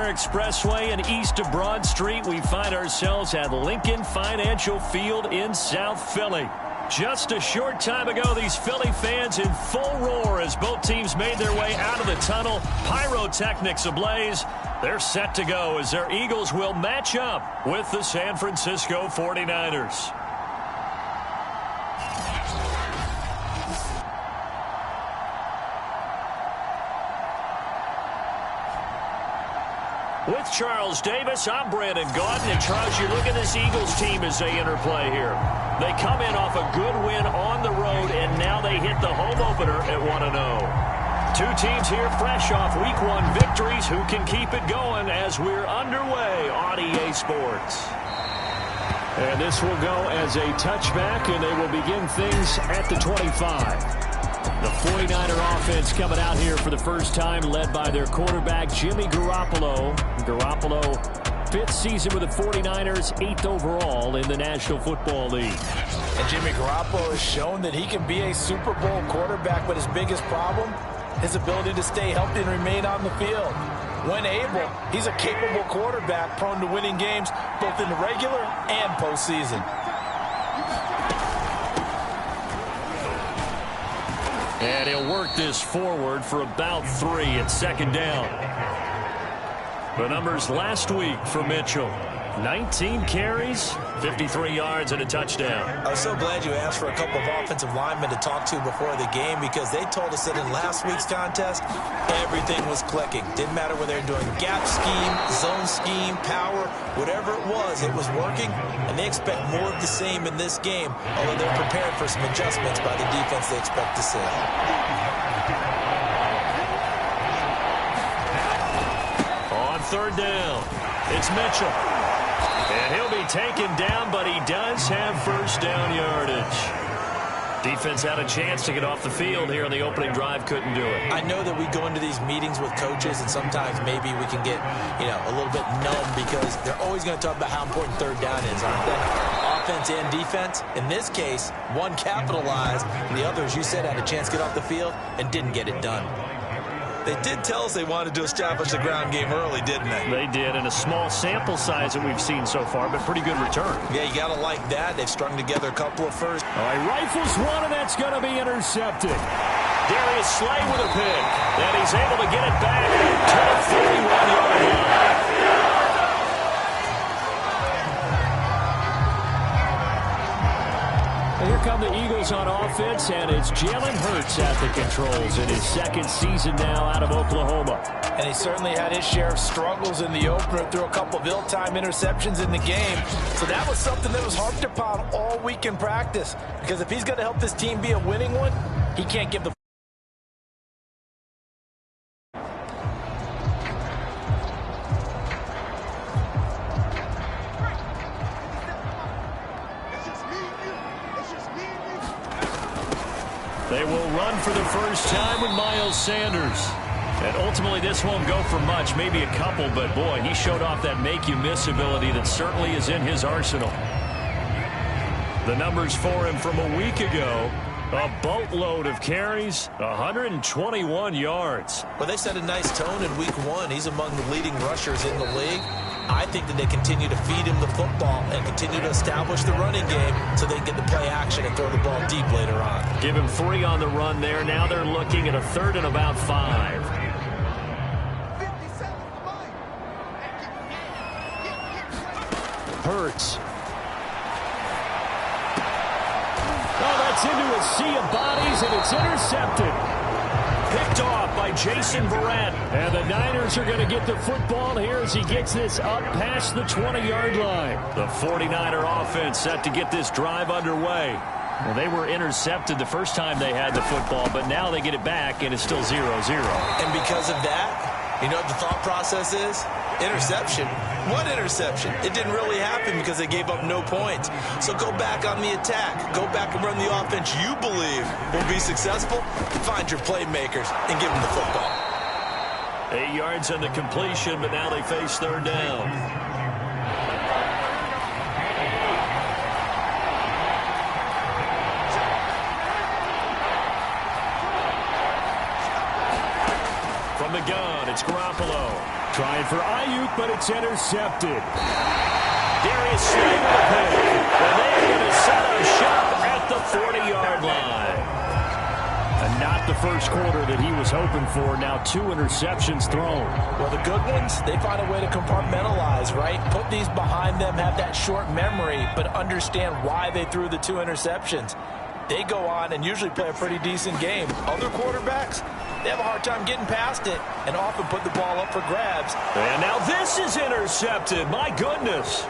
O'Hare Expressway and east of Broad Street, we find ourselves at Lincoln Financial Field in South Philly. Just a short time ago, these Philly fans in full roar as both teams made their way out of the tunnel. Pyrotechnics ablaze. They're set to go as their Eagles will match up with the San Francisco 49ers. With Charles Davis, I'm Brandon Gaudin. And Charles, you look at this Eagles team as they interplay here. They come in off a good win on the road, and now they hit the home opener at 1-0. Two teams here fresh off Week 1 victories. Who can keep it going as we're underway on EA Sports? And this will go as a touchback, and they will begin things at the 25. The 49er offense coming out here for the first time, led by their quarterback, Jimmy Garoppolo. Garoppolo, 5th season with the 49ers, 8th overall in the National Football League. And Jimmy Garoppolo has shown that he can be a Super Bowl quarterback, but his biggest problem, his ability to stay healthy and remain on the field. When able, he's a capable quarterback, prone to winning games both in the regular and postseason. And he'll work this forward for about 3 at second down. The numbers last week for Mitchell. 19 carries, 53 yards, and a touchdown. I was so glad you asked for a couple of offensive linemen to talk to before the game, because they told us that in last week's contest, everything was clicking. Didn't matter whether they were doing gap scheme, zone scheme, power, whatever it was working, and they expect more of the same in this game, although they're prepared for some adjustments by the defense they expect to see. On third down, it's Mitchell. And he'll be taken down, but he does have first down yardage. Defense had a chance to get off the field here on the opening drive, couldn't do it. I know that we go into these meetings with coaches, and sometimes maybe we can get, a little bit numb, because they're always going to talk about how important third down is, aren't they? Offense and defense. In this case, one capitalized, and the other, as you said, had a chance to get off the field and didn't get it done. They did tell us they wanted to establish the ground game early, didn't they? They did, and a small sample size that we've seen so far, but pretty good return. Yeah, you got to like that. They've strung together a couple of firsts. All right, rifles one, and that's going to be intercepted. Darius Slay with a pick, and he's able to get it back to the 31-yard line. Here come the Eagles on offense, and it's Jalen Hurts at the controls in his second season now out of Oklahoma. And he certainly had his share of struggles in the opener, threw a couple of ill-timed interceptions in the game. So that was something that was harped upon all week in practice, because if he's going to help this team be a winning one, he can't give the They will run for the first time with Miles Sanders. And ultimately, this won't go for much, maybe a couple, but boy, he showed off that make-you-miss ability that certainly is in his arsenal. The numbers for him from a week ago, a boatload of carries, 121 yards. Well, they set a nice tone in Week 1. He's among the leading rushers in the league. I think that they continue to feed him the football and continue to establish the running game so they can get the play action and throw the ball deep later on. Give him 3 on the run there. Now they're looking at a 3rd and about 5. Hurts. Oh, that's into a sea of bodies, and it's intercepted. Picked off by Jason Verrett. And the Niners are going to get the football here as he gets this up past the 20-yard line. The 49er offense set to get this drive underway. Well, they were intercepted the first time they had the football, but now they get it back, and it's still 0-0. And because of that, you know what the thought process is? Interception. What interception? It didn't really happen because they gave up no points. So go back on the attack. Go back and run the offense you believe will be successful. Find your playmakers and give them the football. 8 yards on the completion, but now they face 3rd down. From the gun, it's Garoppolo. Trying for Ayuk, but it's intercepted. Darius Slay with a pick. And they're going to set up shop at the 40-yard line. And not the first quarter that he was hoping for. Now 2 interceptions thrown. Well, the good ones, they find a way to compartmentalize, right? Put these behind them, have that short memory, but understand why they threw the 2 interceptions. They go on and usually play a pretty decent game. Other quarterbacks, they have a hard time getting past it and often put the ball up for grabs. And now this is intercepted. My goodness.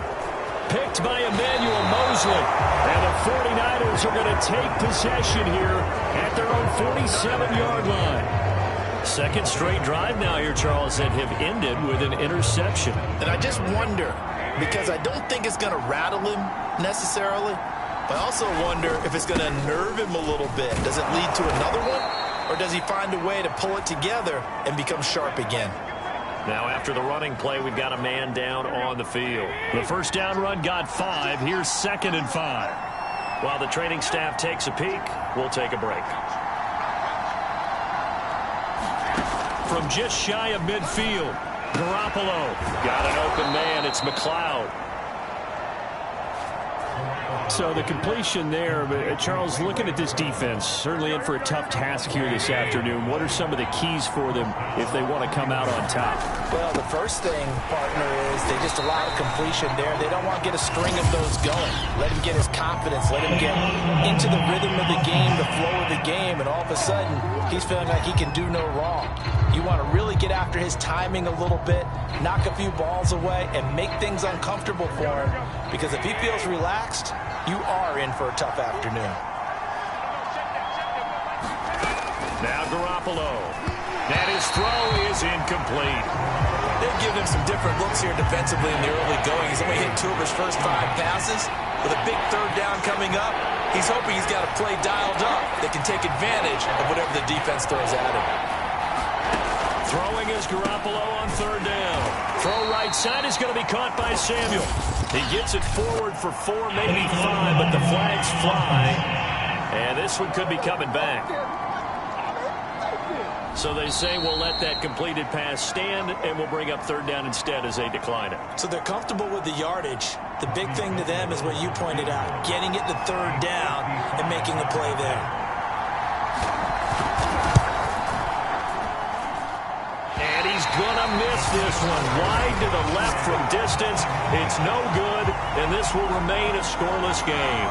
Picked by Emmanuel Mosley. And the 49ers are going to take possession here at their own 47-yard line. Second straight drive now here, Charles, that have ended with an interception. And I just wonder, because I don't think it's going to rattle him necessarily, but I also wonder if it's going to nerve him a little bit. Does it lead to another one? Or does he find a way to pull it together and become sharp again? Now after the running play, we've got a man down on the field. The first down run got 5. Here's 2nd and 5. While the training staff takes a peek, we'll take a break. From just shy of midfield, Garoppolo. Got an open man. It's McLeod. So the completion there, but Charles, looking at this defense, certainly in for a tough task here this afternoon. What are some of the keys for them if they want to come out on top? Well, the first thing, partner, is they just allow completion there. They don't want to get a string of those going. Let him get his confidence. Let him get into the rhythm of the game, the flow of the game, and all of a sudden, he's feeling like he can do no wrong. You want to really get after his timing a little bit, knock a few balls away, and make things uncomfortable for him. Because if he feels relaxed, you are in for a tough afternoon. Now Garoppolo. And his throw is incomplete. They've given him some different looks here defensively in the early going. He's only hit 2 of his first 5 passes. With a big third down coming up, he's hoping he's got a play dialed up that can take advantage of whatever the defense throws at him. Throwing is Garoppolo on 3rd down. Throw right side is going to be caught by Samuel. He gets it forward for 4, maybe 5, but the flags fly. And this one could be coming back. So they say we'll let that completed pass stand, and we'll bring up 3rd down instead as they decline it. So they're comfortable with the yardage. The big thing to them is what you pointed out, getting it to 3rd down and making a play there. And he's going to miss this one. Wide to the left from distance. It's no good, and this will remain a scoreless game.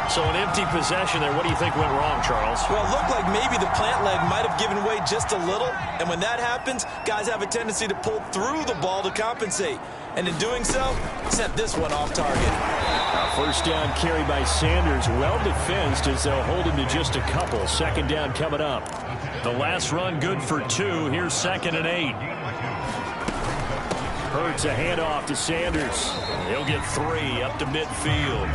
So an empty possession there. What do you think went wrong, Charles? Well, it looked like maybe the plant leg might have given way just a little. And when that happens, guys have a tendency to pull through the ball to compensate. And in doing so, sent this one off target. First down carry by Sanders. Well defensed as they'll hold him to just a couple. 2nd down coming up. The last run good for 2. Here's 2nd and 8. Hurts a handoff to Sanders. He'll get 3 up to midfield.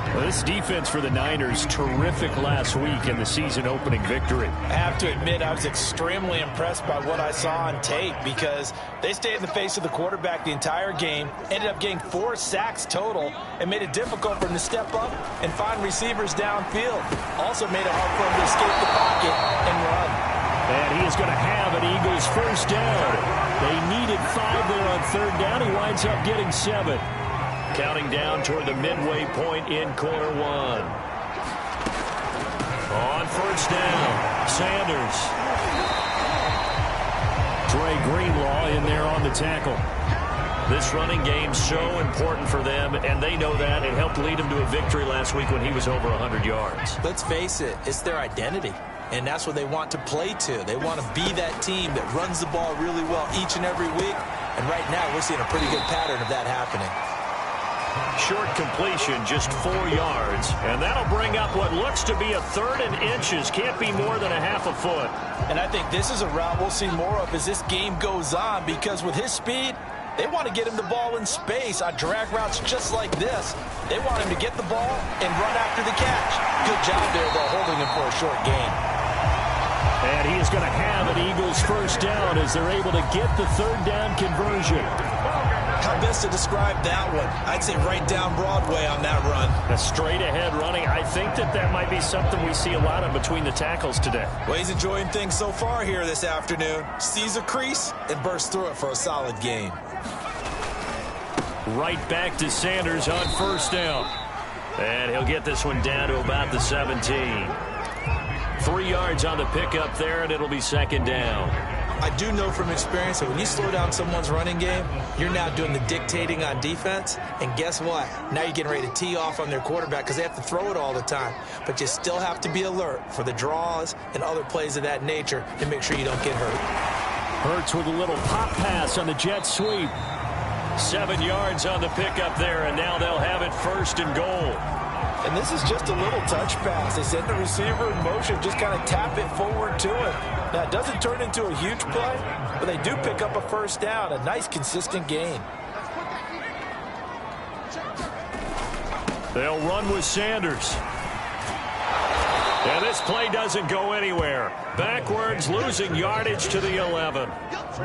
Well, this defense for the Niners, terrific last week in the season-opening victory. I have to admit, I was extremely impressed by what I saw on tape because they stayed in the face of the quarterback the entire game, ended up getting 4 sacks total, and made it difficult for him to step up and find receivers downfield. Also made it hard for him to escape the pocket and run. And he is going to have an Eagles first down. They needed 5 there on 3rd down. He winds up getting 7. Counting down toward the midway point in quarter 1. On 1st down, Sanders. Dre Greenlaw in there on the tackle. This running game so important for them, and they know that. It helped lead them to a victory last week when he was over 100 yards. Let's face it, it's their identity. And that's what they want to play to. They want to be that team that runs the ball really well each and every week. And right now, we're seeing a pretty good pattern of that happening. Short completion, just 4 yards. And that'll bring up what looks to be a 3rd and inches. Can't be more than a half a foot. And I think this is a route we'll see more of as this game goes on because with his speed, they want to get him the ball in space on drag routes just like this. They want him to get the ball and run after the catch. Good job there, though, holding him for a short gain. And he is going to have an Eagles first down as they're able to get the 3rd down conversion. How best to describe that one? I'd say right down Broadway on that run. A straight ahead running. I think that might be something we see a lot of between the tackles today. Well, he's enjoying things so far here this afternoon. Sees a crease and bursts through it for a solid gain. Right back to Sanders on first down. And he'll get this one down to about the 17. 3 yards on the pickup there, and it'll be second down. I do know from experience that when you slow down someone's running game, you're now doing the dictating on defense. And guess what? Now you're getting ready to tee off on their quarterback because they have to throw it all the time. But you still have to be alert for the draws and other plays of that nature to make sure you don't get hurt. Hurts with a little pop pass on the jet sweep. 7 yards on the pickup there, and now they'll have it first and goal. And this is just a little touch pass. They send the receiver in motion, just kind of tap it forward to him. Now, it doesn't turn into a huge play, but they do pick up a first down, a nice, consistent gain. They'll run with Sanders. And this play doesn't go anywhere. Backwards, losing yardage to the 11.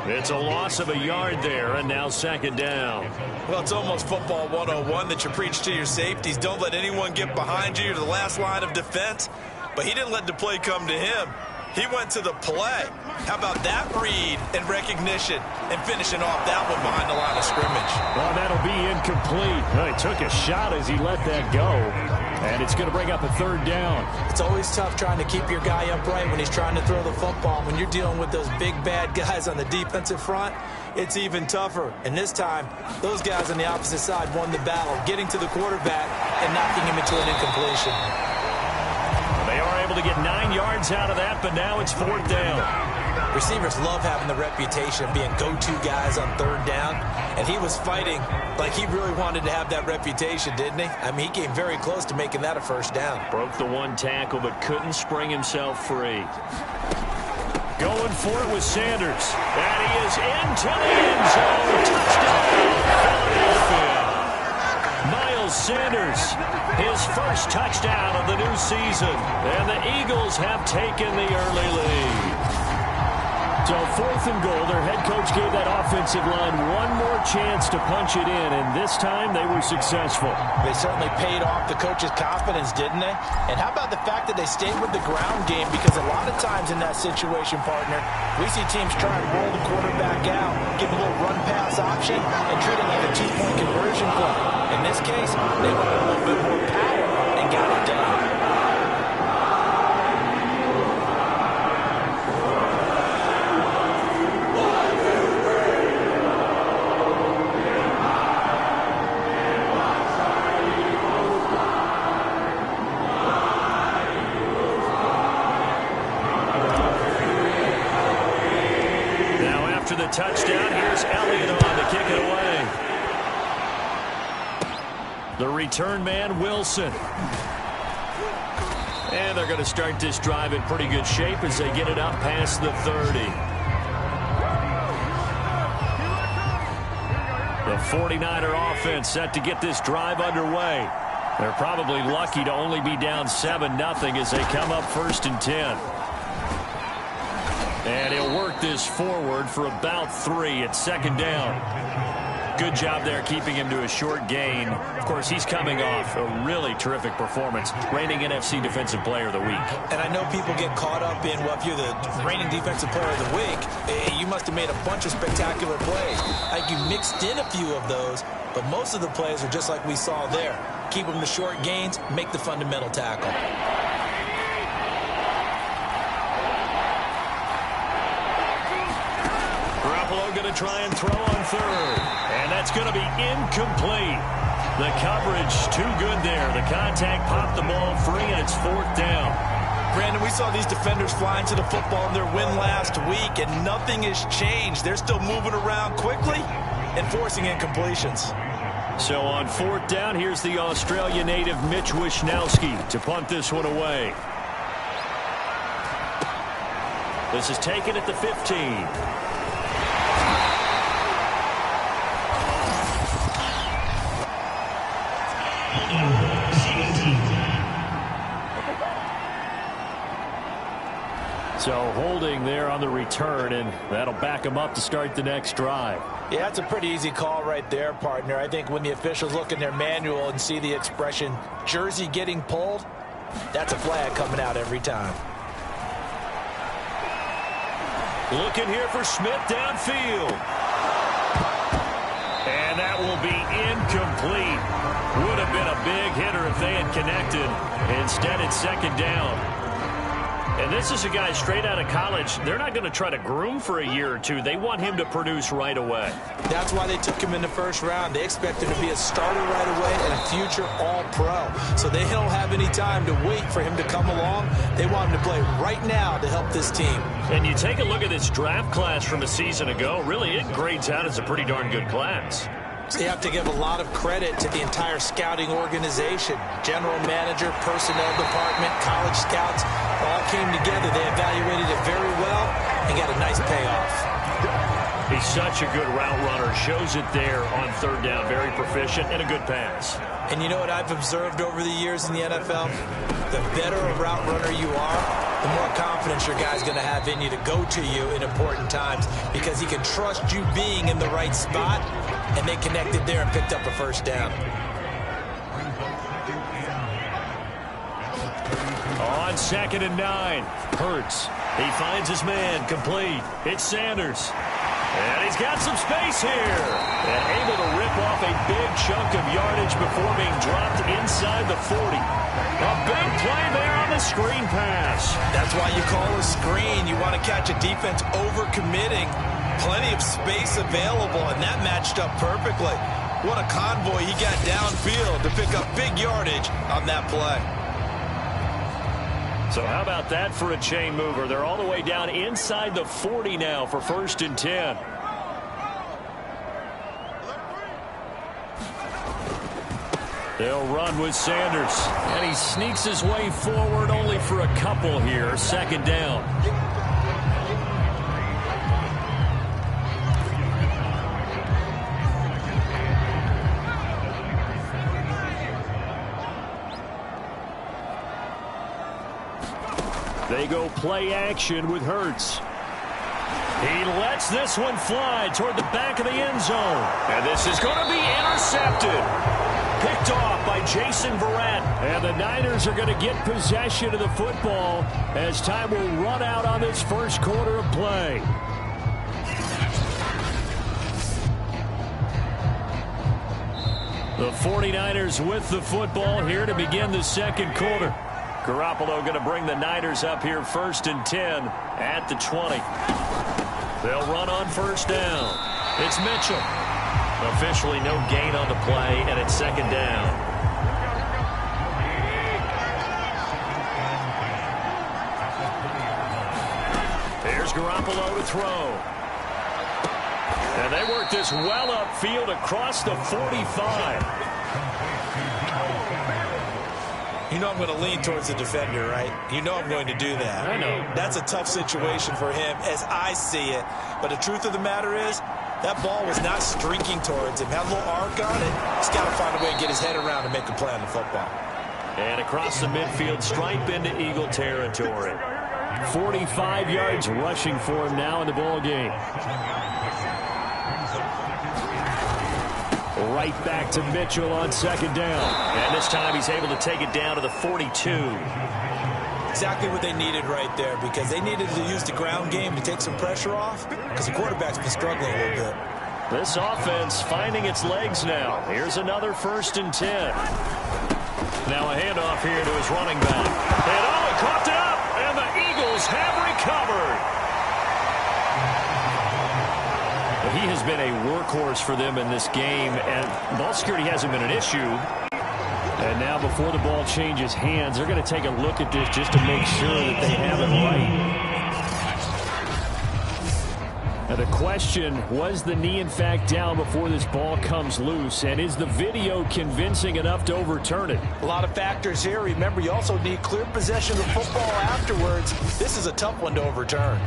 It's a loss of a yard there, and now second down. Well, it's almost football 101 that you preach to your safeties. Don't let anyone get behind you to the last line of defense. But he didn't let the play come to him. He went to the play. How about that read and recognition and finishing off that one behind the line of scrimmage? Well, that'll be incomplete. Well, he took a shot as he let that go. And it's going to bring up a third down. It's always tough trying to keep your guy upright when he's trying to throw the football. When you're dealing with those big, bad guys on the defensive front, it's even tougher. And this time, those guys on the opposite side won the battle, getting to the quarterback and knocking him into an incompletion. They are able to get 9 yards out of that, but now it's fourth down. Receivers love having the reputation of being go-to guys on third down, and he was fighting like he really wanted to have that reputation, didn't he? I mean, he came very close to making that a first down. Broke the one tackle, but couldn't spring himself free. Going for it with Sanders. And he is into the end zone. Touchdown, Philadelphia. Miles Sanders, his first touchdown of the new season. And the Eagles have taken the early lead. So fourth and goal, their head coach gave that offensive line one more chance to punch it in, and this time they were successful. They certainly paid off the coach's confidence, didn't they? And how about the fact that they stayed with the ground game? Because a lot of times in that situation, partner, we see teams try and roll the quarterback out, give a little run-pass option, and treat it like a two-point conversion play. In this case, they went a little bit more power and got it done. After the touchdown, here's Elliott on to kick it away. The return man, Wilson. And they're going to start this drive in pretty good shape as they get it up past the 30. The 49er offense set to get this drive underway. They're probably lucky to only be down 7-0 as they come up first and 10. And he'll work this forward for about 3 at second down. Good job there keeping him to a short gain. Of course, he's coming off a really terrific performance, reigning NFC Defensive Player of the Week. And I know people get caught up in, well, if you're the reigning Defensive Player of the Week, you must have made a bunch of spectacular plays. Like you mixed in a few of those, but most of the plays are just like we saw there. Keep them to short gains, make the fundamental tackle. Going to try and throw on third, and that's going to be incomplete. The coverage too good there. The contact popped the ball free, and it's fourth down. Brandon, we saw these defenders flying to the football in their win last week, and nothing has changed. They're still moving around quickly and forcing incompletions. So on fourth down, here's the Australia native Mitch Wishnowsky to punt this one away. This is taken at the 15. So holding there on the return, and that'll back them up to start the next drive. Yeah, that's a pretty easy call right there, partner. I think when the officials look in their manual and see the expression jersey getting pulled, that's a flag coming out every time. Looking here for Smith downfield. And that will be incomplete. Would have been a big hitter if they had connected. Instead, it's second down. And this is a guy straight out of college. They're not going to try to groom for a year or two. They want him to produce right away. That's why they took him in the first round. They expect him to be a starter right away and a future all-pro. So they don't have any time to wait for him to come along. They want him to play right now to help this team. And you take a look at this draft class from a season ago. Really, it grades out as a pretty darn good class. So you have to give a lot of credit to the entire scouting organization. General manager, personnel department, college scouts, all came together. They evaluated it very well and got a nice payoff. He's such a good route runner. Shows it there on third down. Very proficient and a good pass. And you know what I've observed over the years in the NFL? The better a route runner you are, the more confidence your guy's going to have in you to go to you in important times because he can trust you being in the right spot, and they connected there and picked up a first down. On 2nd and 9, Hurts. He finds his man, complete. It's Sanders. And he's got some space here. And able to rip off a big chunk of yardage before being dropped inside the 40. A big play there on the screen pass. That's why you call a screen. You want to catch a defense over-committing. Plenty of space available, and that matched up perfectly. What a convoy he got downfield to pick up big yardage on that play. So how about that for a chain mover? They're all the way down inside the 40 now for 1st and 10. They'll run with Sanders. And he sneaks his way forward only for a couple here. 2nd down. They go play action with Hurts. He lets this one fly toward the back of the end zone. And this is going to be intercepted. Picked off by Jason Verrett. And the Niners are going to get possession of the football as time will run out on this first quarter of play. The 49ers with the football here to begin the second quarter. Garoppolo going to bring the Niners up here 1st and 10 at the 20. They'll run on 1st down. It's Mitchell. Officially no gain on the play, and it's 2nd down. Here's Garoppolo to throw. And they work this well upfield across the 45. You know I'm going to lean towards the defender, right? You know I'm going to do that. I know. That's a tough situation for him as I see it. But the truth of the matter is, that ball was not streaking towards him. Had a little arc on it. He's got to find a way to get his head around and make a play on the football. And across the midfield, stripe into Eagle territory. 45 yards rushing for him now in the ball game. Right back to Mitchell on 2nd down. And this time he's able to take it down to the 42. Exactly what they needed right there, because they needed to use the ground game to take some pressure off, because the quarterback's been struggling a little bit. This offense finding its legs now. Here's another 1st and 10. Now a handoff here to his running back. And he caught it up, and the Eagles have recovered. He has been a workhorse for them in this game, and ball security hasn't been an issue. And now before the ball changes hands, they're going to take a look at this just to make sure that they have it right. Now the question, was the knee in fact down before this ball comes loose? And is the video convincing enough to overturn it? A lot of factors here. Remember, you also need clear possession of the football afterwards. This is a tough one to overturn.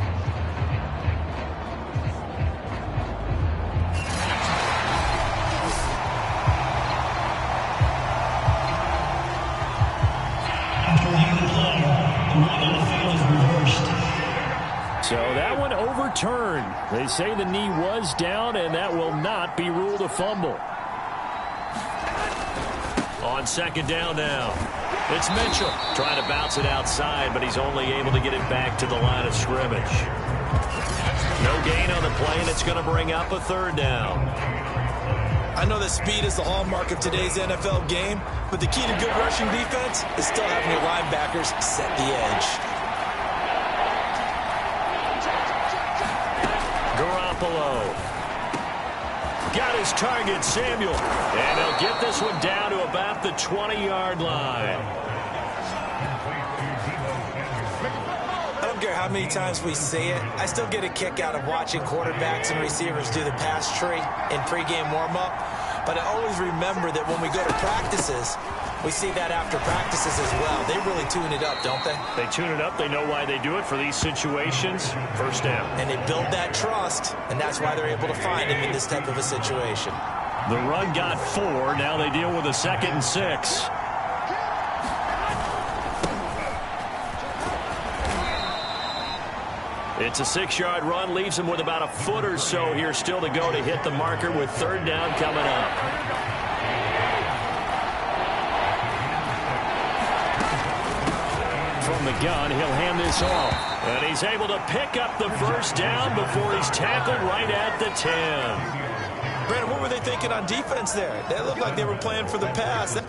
So that one return. They say the knee was down, and that will not be ruled a fumble. On second down now, it's Mitchell trying to bounce it outside, but he's only able to get it back to the line of scrimmage. No gain on the play, and it's going to bring up a third down. I know that speed is the hallmark of today's NFL game, but the key to good rushing defense is still having your linebackers set the edge. Garoppolo got his target, Samuel, and he'll get this one down to about the 20-yard line. I don't care how many times we say it, I still get a kick out of watching quarterbacks and receivers do the pass tree in pregame warm-up. But I always remember that when we go to practices, we see that after practices as well. They really tune it up, don't they? They tune it up. They know why they do it for these situations. First down. And they build that trust, and that's why they're able to find him in this type of a situation. The run got 4. Now they deal with a 2nd and 6. It's a 6-yard run, leaves him with about a foot or so here still to go to hit the marker with third down coming up. From the gun, he'll hand this off. And he's able to pick up the first down before he's tackled right at the 10. Brandon, what were they thinking on defense there? They looked like they were playing for the pass.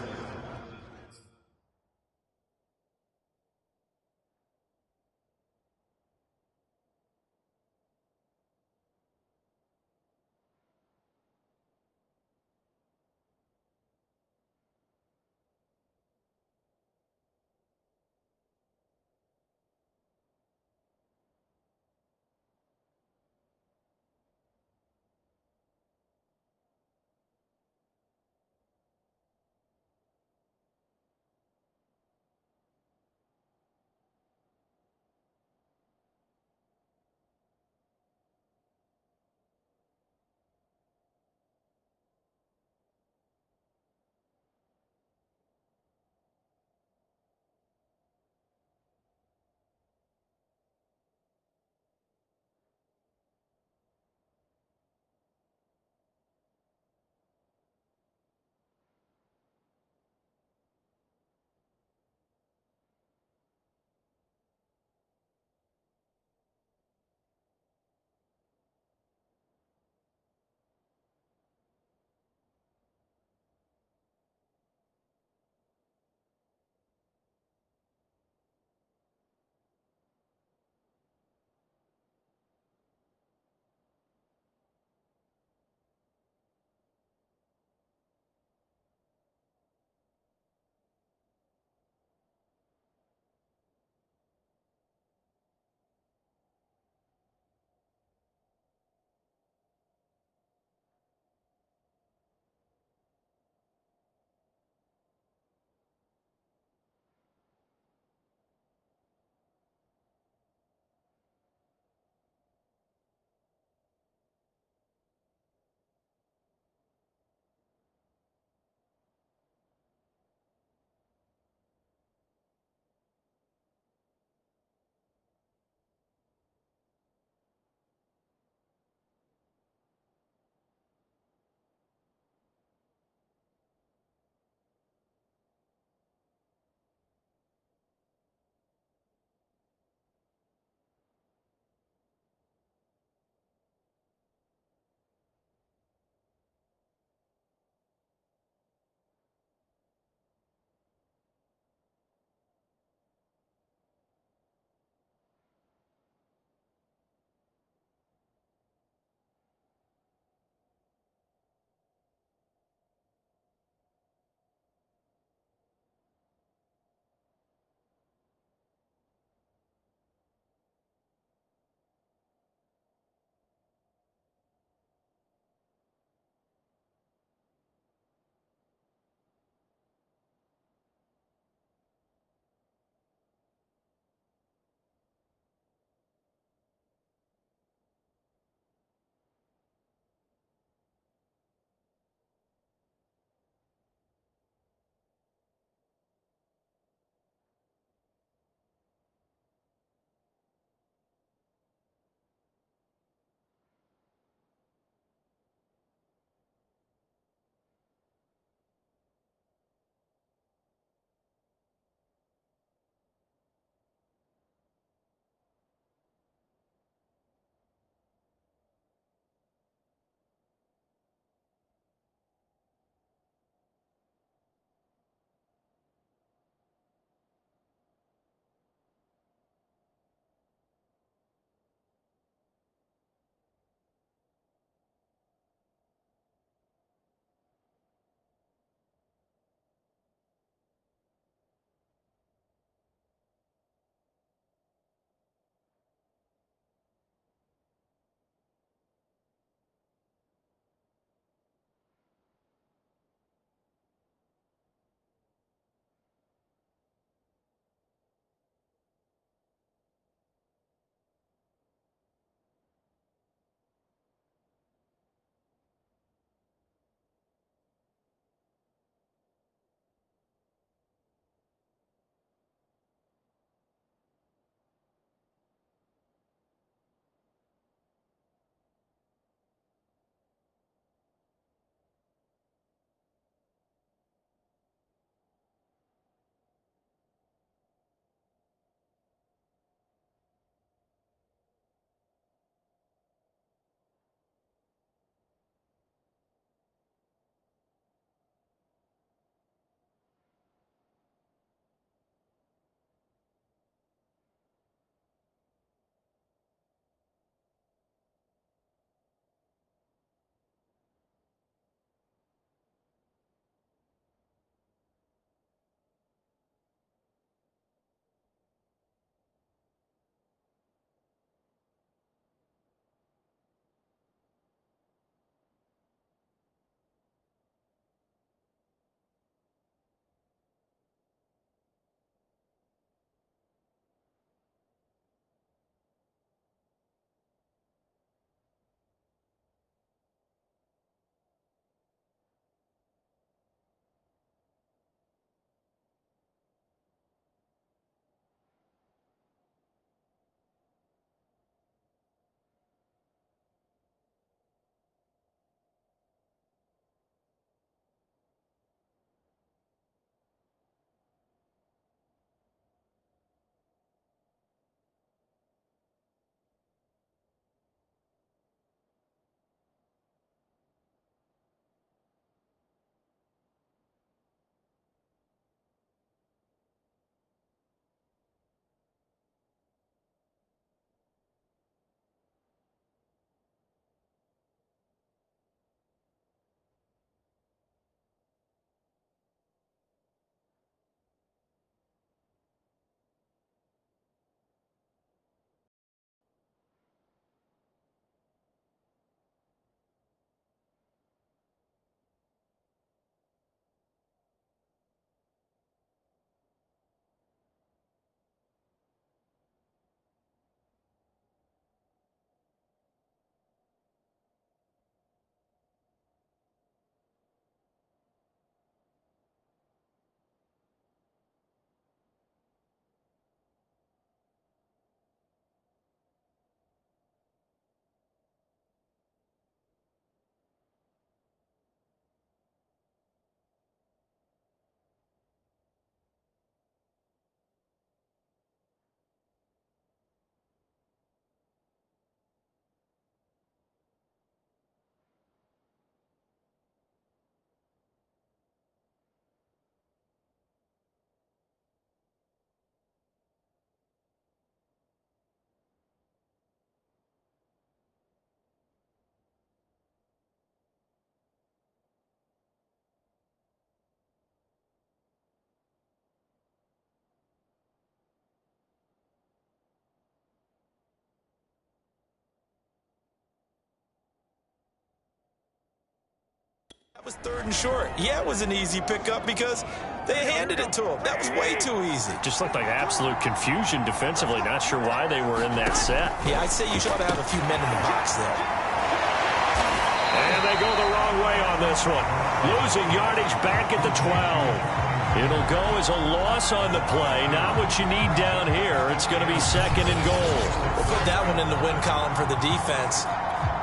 was 3rd and short. Yeah, it was an easy pickup because they handed it to him. That was way too easy. Just looked like absolute confusion defensively. Not sure why they were in that set. Yeah, I'd say you should have a few men in the box there. And they go the wrong way on this one. Losing yardage back at the 12. It'll go as a loss on the play. Not what you need down here. It's going to be 2nd and goal. We'll put that one in the win column for the defense.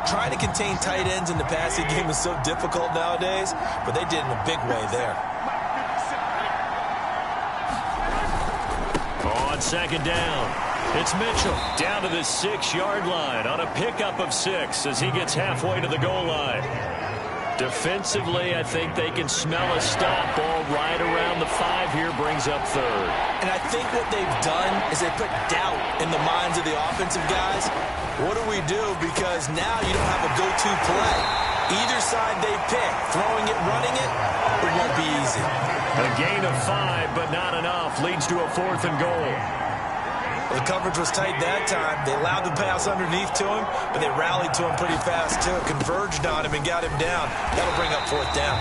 Trying to contain tight ends in the passing game is so difficult nowadays, but they did in a big way there. On 2nd down, it's Mitchell down to the 6-yard line on a pickup of 6 as he gets halfway to the goal line. Defensively, I think they can smell a stop. Ball right around the 5 here, brings up 3rd. And I think what they've done is they put doubt in the minds of the offensive guys. What do we do? Because now you don't have a go-to play. Either side they pick, throwing it, running it, it won't be easy. A gain of 5, but not enough. Leads to a 4th and goal. Well, the coverage was tight that time. They allowed the pass underneath to him, but they rallied to him pretty fast, too. Converged on him and got him down. That'll bring up 4th down.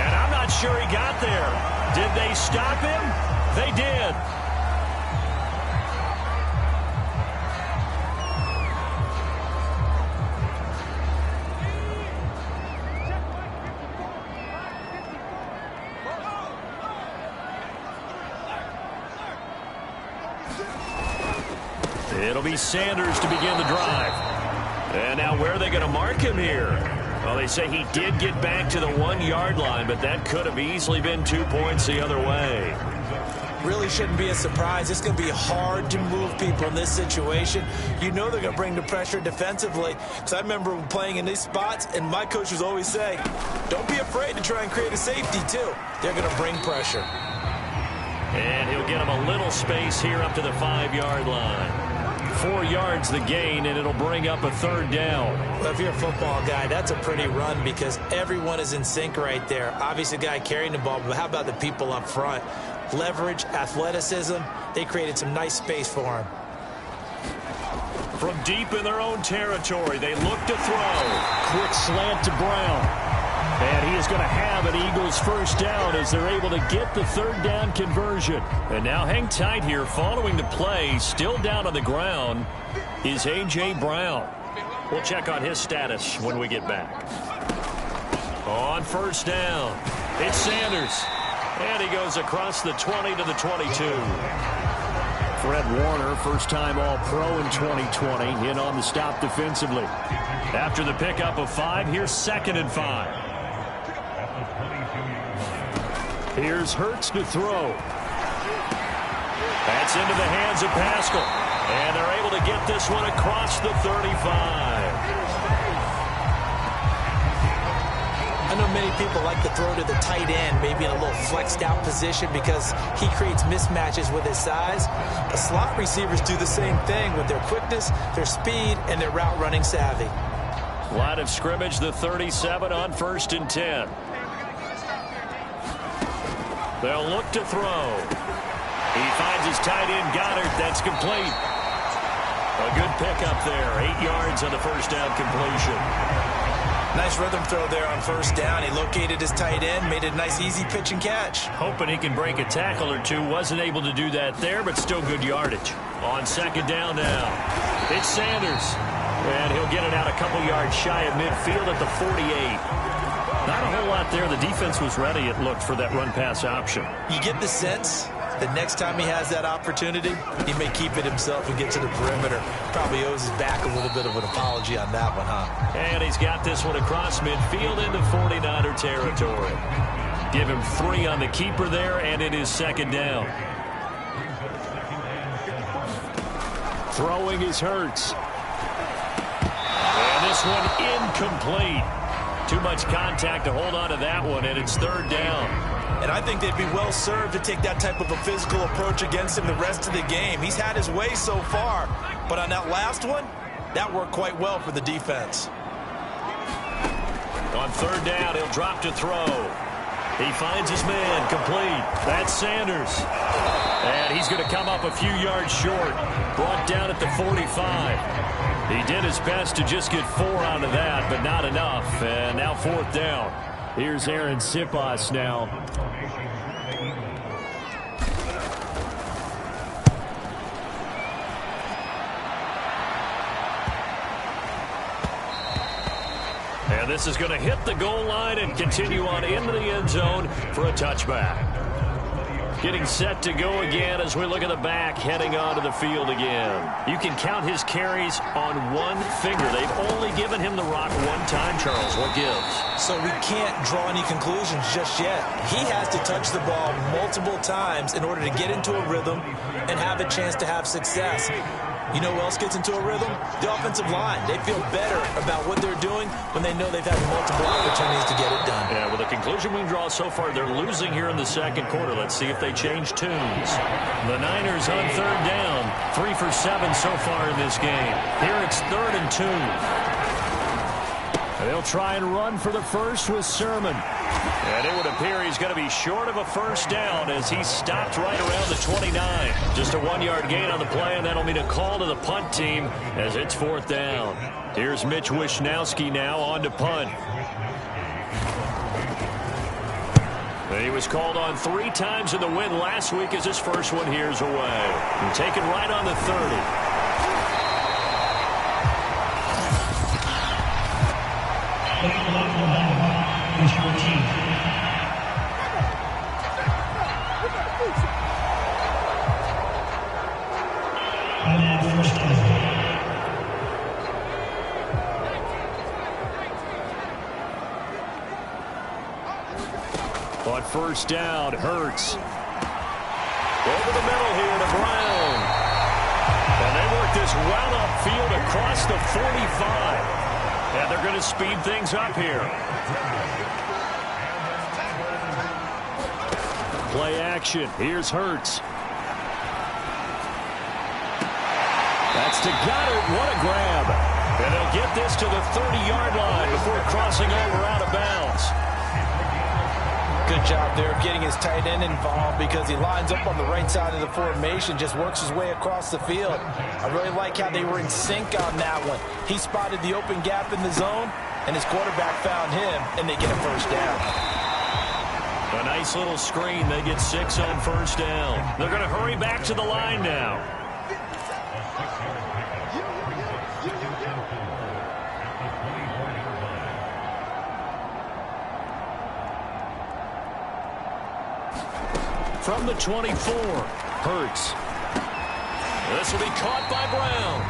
And I'm not sure he got there. Did they stop him? They did. It'll be Sanders to begin the drive. And now where are they going to mark him here? Well, they say he did get back to the 1-yard line, but that could have easily been 2 points the other way. Really shouldn't be a surprise. It's going to be hard to move people in this situation. You know they're going to bring the pressure defensively. Because I remember playing in these spots, and my coaches always say, don't be afraid to try and create a safety, too. They're going to bring pressure. And he'll get him a little space here up to the 5-yard line. 4 yards the gain, and it'll bring up a 3rd down. Well, if you're a football guy, that's a pretty run because everyone is in sync right there. Obviously, the guy carrying the ball, but how about the people up front? Leverage, athleticism, they created some nice space for him. From deep in their own territory, they look to throw. Quick slant to Brown. And he is going to have an Eagles 1st down as they're able to get the 3rd down conversion. And now hang tight here. Following the play, still down on the ground, is A.J. Brown. We'll check on his status when we get back. On 1st down, it's Sanders. And he goes across the 20 to the 22. Fred Warner, first-time All-Pro in 2020, in on the stop defensively. After the pickup of 5, here's 2nd and 5. Here's Hurts to throw. That's into the hands of Pascal. And they're able to get this one across the 35. I know many people like to throw to the tight end, maybe in a little flexed out position because he creates mismatches with his size. The slot receivers do the same thing with their quickness, their speed, and their route running savvy. Line of scrimmage, the 37 on 1st and 10. They'll look to throw. He finds his tight end, Goddard. That's complete. A good pickup there. 8 yards on the 1st down completion. Nice rhythm throw there on 1st down. He located his tight end, made it a nice, easy pitch and catch. Hoping he can break a tackle or two. Wasn't able to do that there, but still good yardage. On 2nd down now, it's Sanders. And he'll get it out a couple yards shy of midfield at the 48. Not a whole lot there. The defense was ready, it looked, for that run-pass option. You get the sense that next time he has that opportunity, he may keep it himself and get to the perimeter. Probably owes his back a little bit of an apology on that one, huh? And he's got this one across midfield into 49er territory. Give him 3 on the keeper there, and it is 2nd down. Throwing is Hurts. And this one incomplete. Too much contact to hold on to that one, and it's 3rd down. And I think they'd be well served to take that type of a physical approach against him the rest of the game. He's had his way so far, but on that last one, that worked quite well for the defense. On 3rd down, he'll drop to throw. He finds his man, complete. That's Sanders. And he's going to come up a few yards short. Brought down at the 45. He did his best to just get 4 out of that, but not enough. And now 4th down. Here's Aaron Siposs now. And this is going to hit the goal line and continue on into the end zone for a touchback. Getting set to go again as we look at the back heading onto the field again. You can count his carries on one finger. They've only given him the rock one time, Charles. What gives? So we can't draw any conclusions just yet. He has to touch the ball multiple times in order to get into a rhythm and have a chance to have success. You know who else gets into a rhythm? The offensive line. They feel better about what they're doing when they know they've had multiple opportunities to get it done. Yeah, well, the conclusion we can draw so far, they're losing here in the second quarter. Let's see if they change tunes. The Niners on third down. 3 for 7 so far in this game. Here it's 3rd and 2. And they'll try and run for the first with Sermon. And it would appear he's going to be short of a first down as he stopped right around the 29. Just a 1-yard gain on the play, and that'll mean a call to the punt team as it's 4th down. Here's Mitch Wishnowski now on to punt. And he was called on 3 times in the win last week as his first one here's away. And taken right on the 30. On first down, Hurts. Over the middle here to Brown. And they work this well upfield across the 45. And they're going to speed things up here. Play action. Here's Hurts. That's to Goddard. What a grab. And they'll get this to the 30-yard line before crossing over out of bounds. Good job there of getting his tight end involved because he lines up on the right side of the formation, just works his way across the field. I really like how they were in sync on that one. He spotted the open gap in the zone, and his quarterback found him, and they get a first down. A nice little screen. They get 6 on first down. They're going to hurry back to the line now. From the 24, Hurts. This will be caught by Brown.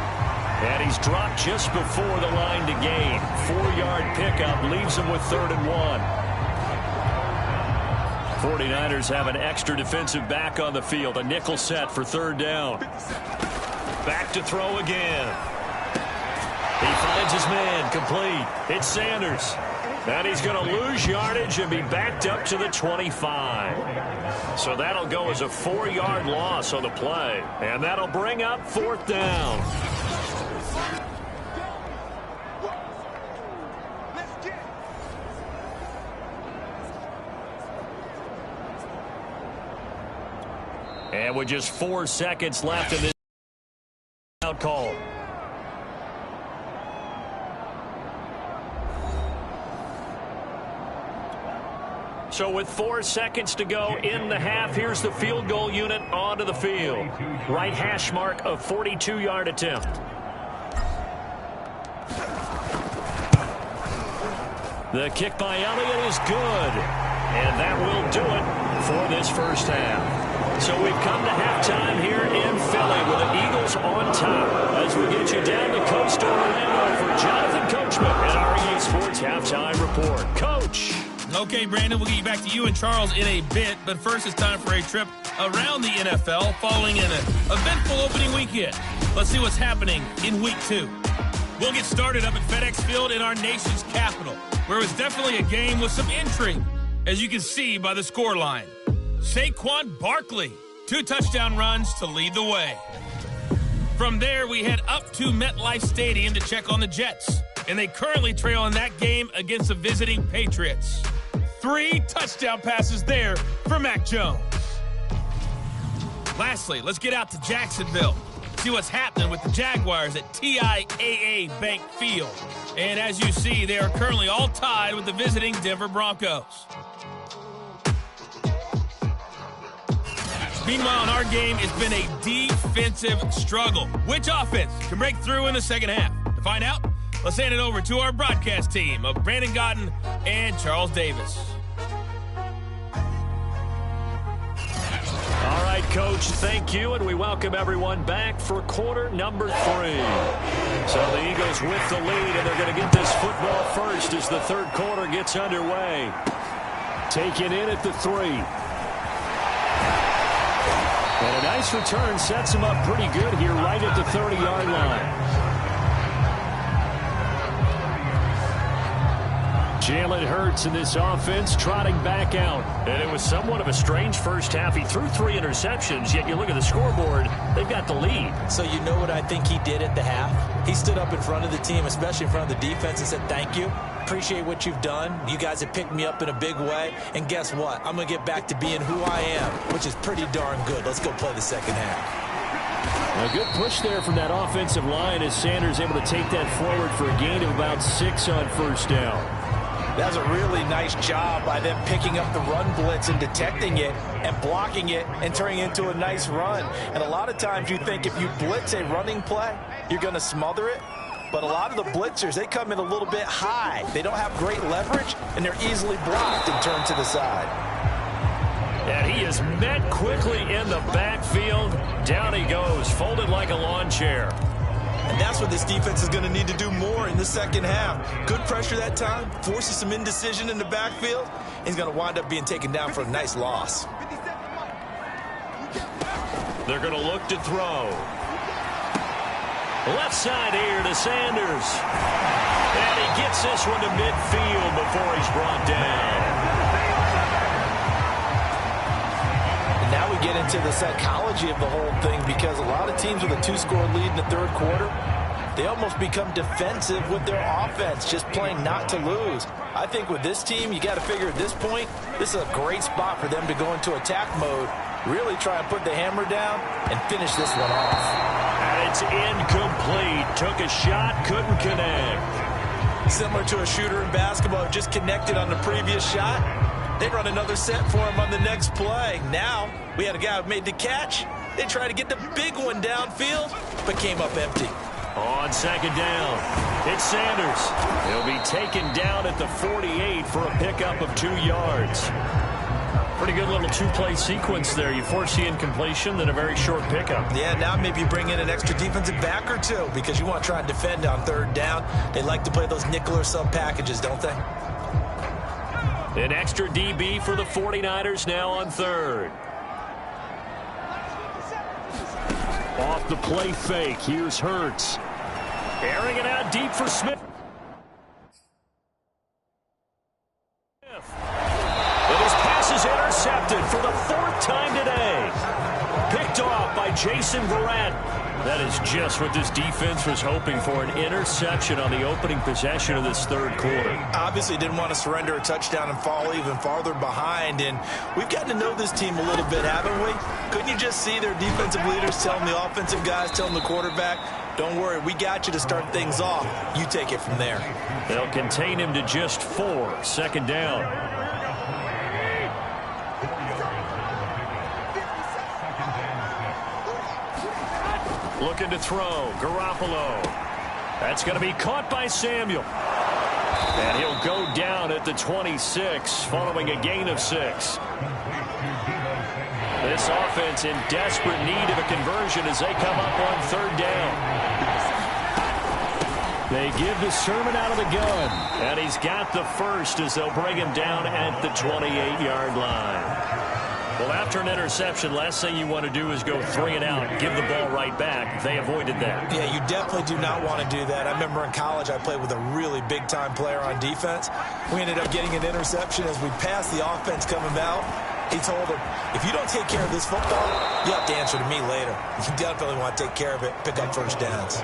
And he's dropped just before the line to gain. 4-yard pickup leaves him with 3rd and 1. 49ers have an extra defensive back on the field. A nickel set for 3rd down. Back to throw again. He finds his man complete. It's Sanders. And he's going to lose yardage and be backed up to the 25. So that'll go as a 4-yard loss on the play. And that'll bring up 4th down. And with just 4 seconds left in this out call. So with 4 seconds to go in the half, here's the field goal unit onto the field. Right hash mark of 42-yard attempt. The kick by Elliott is good. And that will do it for this first half. So we've come to halftime here in Philly with the Eagles on top. As we get you down to Coastal Orlando for Jonathan Coachman at our EA Sports Halftime Report. Coach. Okay, Brandon, we'll get you back to you and Charles in a bit, but first it's time for a trip around the NFL following an eventful opening weekend. Let's see what's happening in Week 2. We'll get started up at FedEx Field in our nation's capital, where it was definitely a game with some intrigue, as you can see by the scoreline. Saquon Barkley, 2 touchdown runs to lead the way. From there, we head up to MetLife Stadium to check on the Jets, and they currently trail in that game against the visiting Patriots. 3 touchdown passes there for Mac Jones. Lastly, let's get out to Jacksonville. Let's see what's happening with the Jaguars at TIAA Bank Field. And as you see, they are currently all tied with the visiting Denver Broncos. Meanwhile, in our game, it's been a defensive struggle. Which offense can break through in the second half? To find out, let's hand it over to our broadcast team of Brandon Gaudin and Charles Davis. All right, Coach, thank you, and we welcome everyone back for quarter number 3. So the Eagles with the lead, and they're going to get this football first as the third quarter gets underway. Taken in at the 3. And a nice return sets him up pretty good here right at the 30-yard line. Jalen Hurts in this offense trotting back out. And it was somewhat of a strange first half. He threw 3 interceptions, yet you look at the scoreboard, they've got the lead. So you know what I think he did at the half? He stood up in front of the team, especially in front of the defense, and said, thank you. Appreciate what you've done. You guys have picked me up in a big way. And guess what? I'm going to get back to being who I am, which is pretty darn good. Let's go play the second half. A good push there from that offensive line as Sanders able to take that forward for a gain of about 6 on first down. That's a really nice job by them picking up the run blitz and detecting it and blocking it and turning it into a nice run. And a lot of times you think if you blitz a running play, you're going to smother it. But a lot of the blitzers, they come in a little bit high. They don't have great leverage, and they're easily blocked and turned to the side. And he is met quickly in the backfield. Down he goes, folded like a lawn chair. And that's what this defense is going to need to do more in the second half. Good pressure that time, forces some indecision in the backfield. He's going to wind up being taken down for a nice loss. They're going to look to throw. Left side here to Sanders. And he gets this one to midfield before he's brought down. Now we get into the psychology of the whole thing, because a lot of teams with a 2-score lead in the third quarter, they almost become defensive with their offense, just playing not to lose. I think with this team, you got to figure at this point, this is a great spot for them to go into attack mode, really try and put the hammer down and finish this one off. And it's incomplete. Took a shot, couldn't connect. Similar to a shooter in basketball, just connected on the previous shot. They run another set for him on the next play. Now, we had a guy who made the catch. They tried to get the big one downfield, but came up empty. On second down, it's Sanders. He'll be taken down at the 48 for a pickup of 2 yards. Pretty good little 2-play sequence there. You force the incompletion, then a very short pickup. Yeah, now maybe you bring in an extra defensive back or 2 because you want to try and defend on third down. They like to play those nickel or sub packages, don't they? An extra DB for the 49ers now on third. Off the play fake, here's Hurts. Airing it out deep for Smith. And his pass is intercepted for the 4th time today. Picked off by Jason Verrett. That is just what this defense was hoping for, an interception on the opening possession of this third quarter. Obviously didn't want to surrender a touchdown and fall even farther behind, and we've gotten to know this team a little bit, haven't we? Couldn't you just see their defensive leaders telling the offensive guys, telling the quarterback, don't worry, we got you to start things off. You take it from there. They'll contain him to just 4, second down. Looking to throw, Garoppolo. That's going to be caught by Samuel. And he'll go down at the 26, following a gain of 6. This offense in desperate need of a conversion as they come up on third down. They give the Sermon out of the gun. And he's got the first as they'll bring him down at the 28-yard line. Well, after an interception, last thing you want to do is go 3 and out, give the ball right back. They avoided that. Yeah, you definitely do not want to do that. I remember in college I played with a really big-time player on defense. We ended up getting an interception as we passed the offense coming out. He told him, if you don't take care of this football, you have to answer to me later. You definitely want to take care of it, pick up first downs.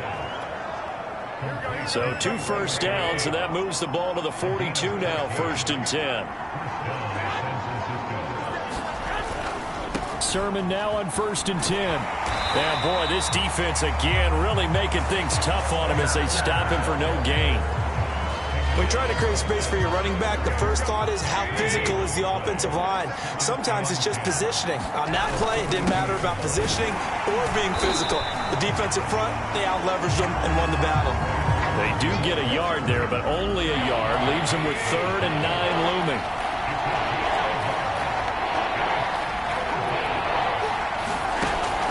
So 2 first downs, and that moves the ball to the 42 now, 1st and 10. Sermon now on 1st and 10. And boy, this defense again really making things tough on him as they stop him for no gain. When you're trying to create space for your running back, the first thought is how physical is the offensive line. Sometimes it's just positioning. On that play, it didn't matter about positioning or being physical. The defensive front, they out-leveraged them and won the battle. They do get a yard there, but only a yard. Leaves them with 3rd and 9 looming.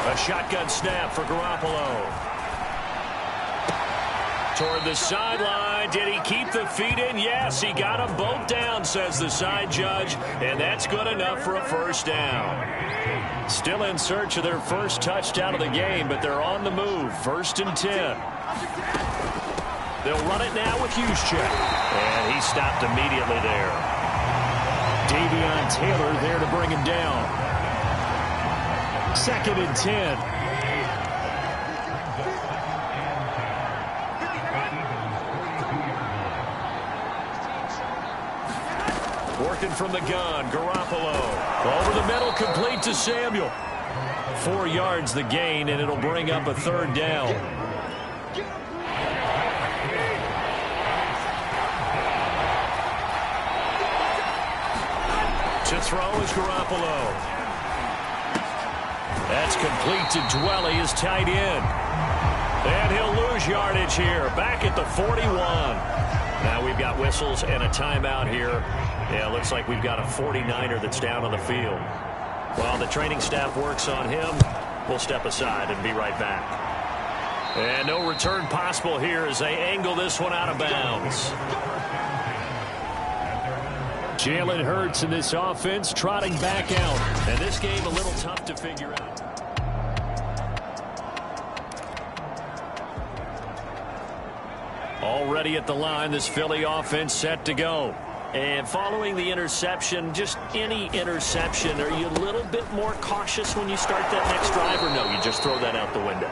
A shotgun snap for Garoppolo. Toward the sideline. Did he keep the feet in? Yes, he got them both down, says the side judge, and that's good enough for a first down. Still in search of their first touchdown of the game, but they're on the move. 1st and 10. They'll run it now with Juszczyk, and he stopped immediately there. Davion Taylor there to bring him down. 2nd and 10. Working from the gun, Garoppolo. Over the middle, complete to Samuel. 4 yards the gain, and it'll bring up a 3rd down. To throw is Garoppolo. That's complete to Dwelly, his tight end. And he'll lose yardage here, back at the 41. Now we've got whistles and a timeout here. Yeah, looks like we've got a 49er that's down on the field. While the training staff works on him, we'll step aside and be right back. And no return possible here as they angle this one out of bounds. Jalen Hurts in this offense trotting back out. And this game a little tough to figure out. Already at the line, this Philly offense set to go. And following the interception, just any interception, are you a little bit more cautious when you start that next drive, or no, you just throw that out the window?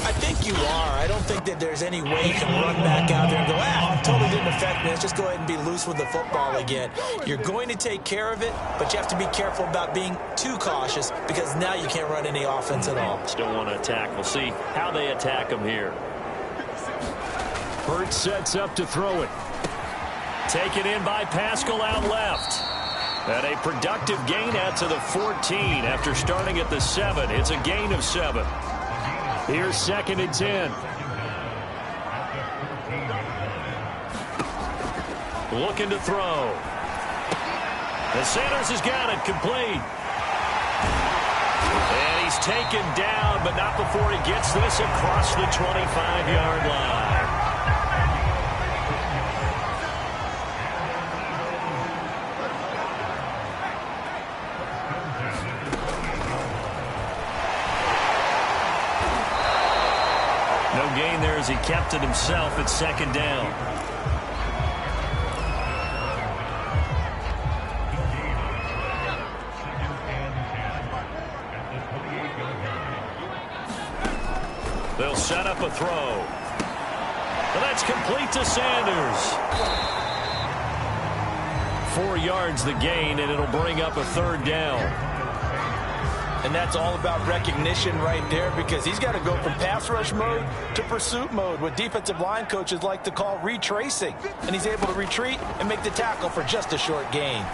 I think you are. I don't think that there's any way you can run back out there and go, totally didn't affect me. Let's just go ahead and be loose with the football again. You're going to take care of it, but you have to be careful about being too cautious because now you can't run any offense at all. Still want to attack. We'll see how they attack them here. Hurts sets up to throw it. Taken in by Pascal out left. And a productive gain out to the 14 after starting at the 7. It's a gain of 7. Here's 2nd and 10. Looking to throw. And Sanders has got it complete. And he's taken down, but not before he gets this across the 25-yard line. Gain there as he kept it himself at 2nd down. They'll set up a throw. And that's complete to Sanders. 4 yards the gain, and it'll bring up a 3rd down. And that's all about recognition right there because he's got to go from pass rush mode to pursuit mode, what defensive line coaches like to call retracing. And he's able to retreat and make the tackle for just a short gain.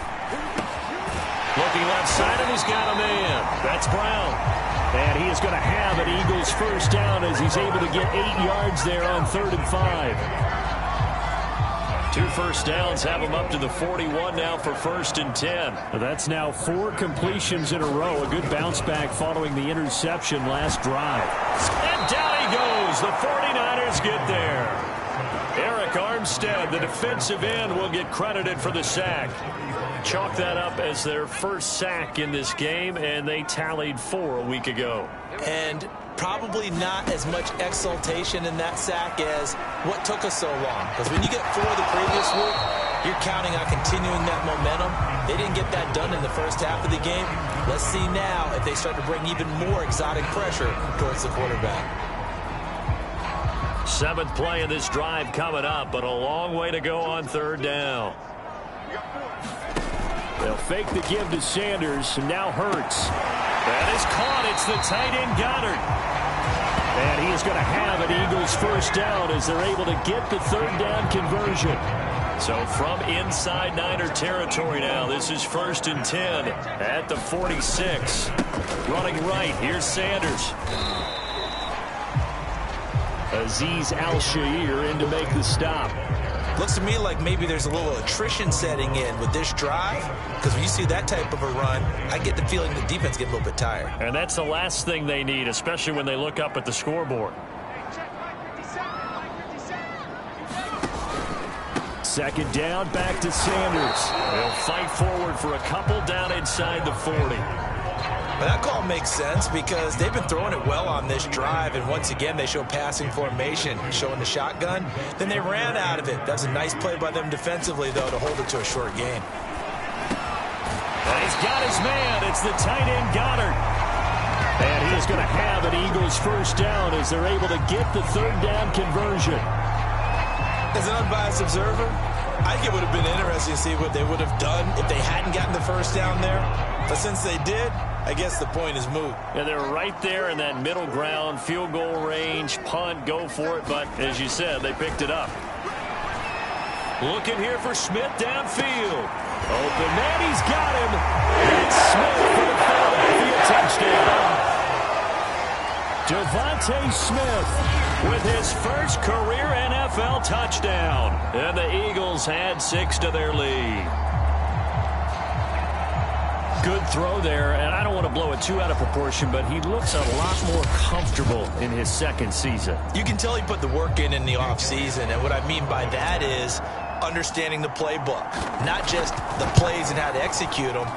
Looking left side, and he's got a man. That's Brown. And he is going to have an Eagles first down as he's able to get 8 yards there on 3rd and 5. 2 first downs have him up to the 41 now for 1st and 10. That's now 4 completions in a row. A good bounce back following the interception last drive. And down he goes. The 49ers get there. Eric Armstead, the defensive end, will get credited for the sack. Chalk that up as their first sack in this game, and they tallied 4 a week ago. And probably not as much exultation in that sack as what took us so long. Because when you get 4 the previous week, you're counting on continuing that momentum. They didn't get that done in the first half of the game. Let's see now if they start to bring even more exotic pressure towards the quarterback. 7th play of this drive coming up, but a long way to go on 3rd down. They'll fake the give to Sanders, and now Hurts. That is caught. It's the tight end Goddard. And he is going to have an Eagles first down as they're able to get the third down conversion. So from inside Niner territory now, this is 1st and 10 at the 46. Running right, here's Sanders. Azeez Al-Shaair in to make the stop. Looks to me like maybe there's a little attrition setting in with this drive, because when you see that type of a run, I get the feeling the defense gets a little bit tired. And that's the last thing they need, especially when they look up at the scoreboard. Second down, back to Sanders. They'll fight forward for a couple down inside the 40. But that call makes sense because they've been throwing it well on this drive, and once again they show passing formation, showing the shotgun. Then they ran out of it. That's a nice play by them defensively, though, to hold it to a short gain. And he's got his man. It's the tight end Goddard. And he is going to have an Eagles first down as they're able to get the third down conversion. As an unbiased observer, I think it would have been interesting to see what they would have done if they hadn't gotten the first down there. But since they did, I guess the point is moot. Yeah, they're right there in that middle ground, field goal range, punt, go for it. But as you said, they picked it up. Looking here for Smith downfield. Open man, he's got him. It's Smith for the Philadelphia touchdown. Devontae Smith with his first career NFL touchdown. And the Eagles add 6 to their lead. Good throw there, and I don't want to blow it too out of proportion, but he looks a lot more comfortable in his second season. You can tell he put the work in the offseason, and what I mean by that is understanding the playbook. Not just the plays and how to execute them,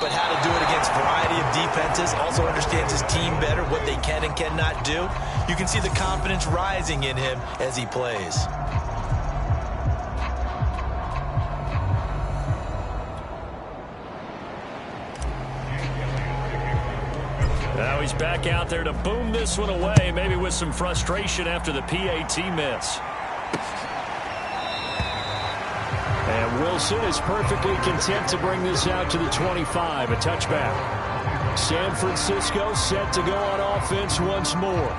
but how to do it against a variety of defenses. Also understands his team better, what they can and cannot do. You can see the confidence rising in him as he plays. Now he's back out there to boom this one away, maybe with some frustration after the PAT miss. And Wilson is perfectly content to bring this out to the 25, a touchback. San Francisco set to go on offense once more.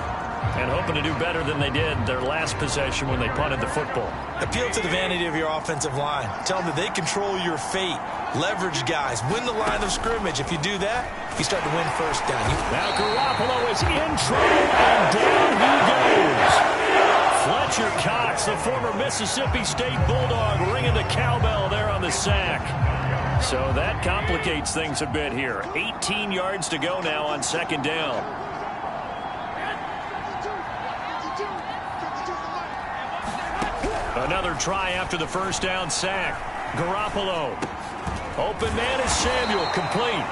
And hoping to do better than they did their last possession when they punted the football. Appeal to the vanity of your offensive line. Tell them that they control your fate. Leverage guys. Win the line of scrimmage. If you do that, you start to win first down. Now Garoppolo is in trouble, and down he goes. Fletcher Cox, the former Mississippi State Bulldog, ringing the cowbell there on the sack. So that complicates things a bit here. 18 yards to go now on second down. Another try after the first down sack. Garoppolo. Open man is Samuel, complete.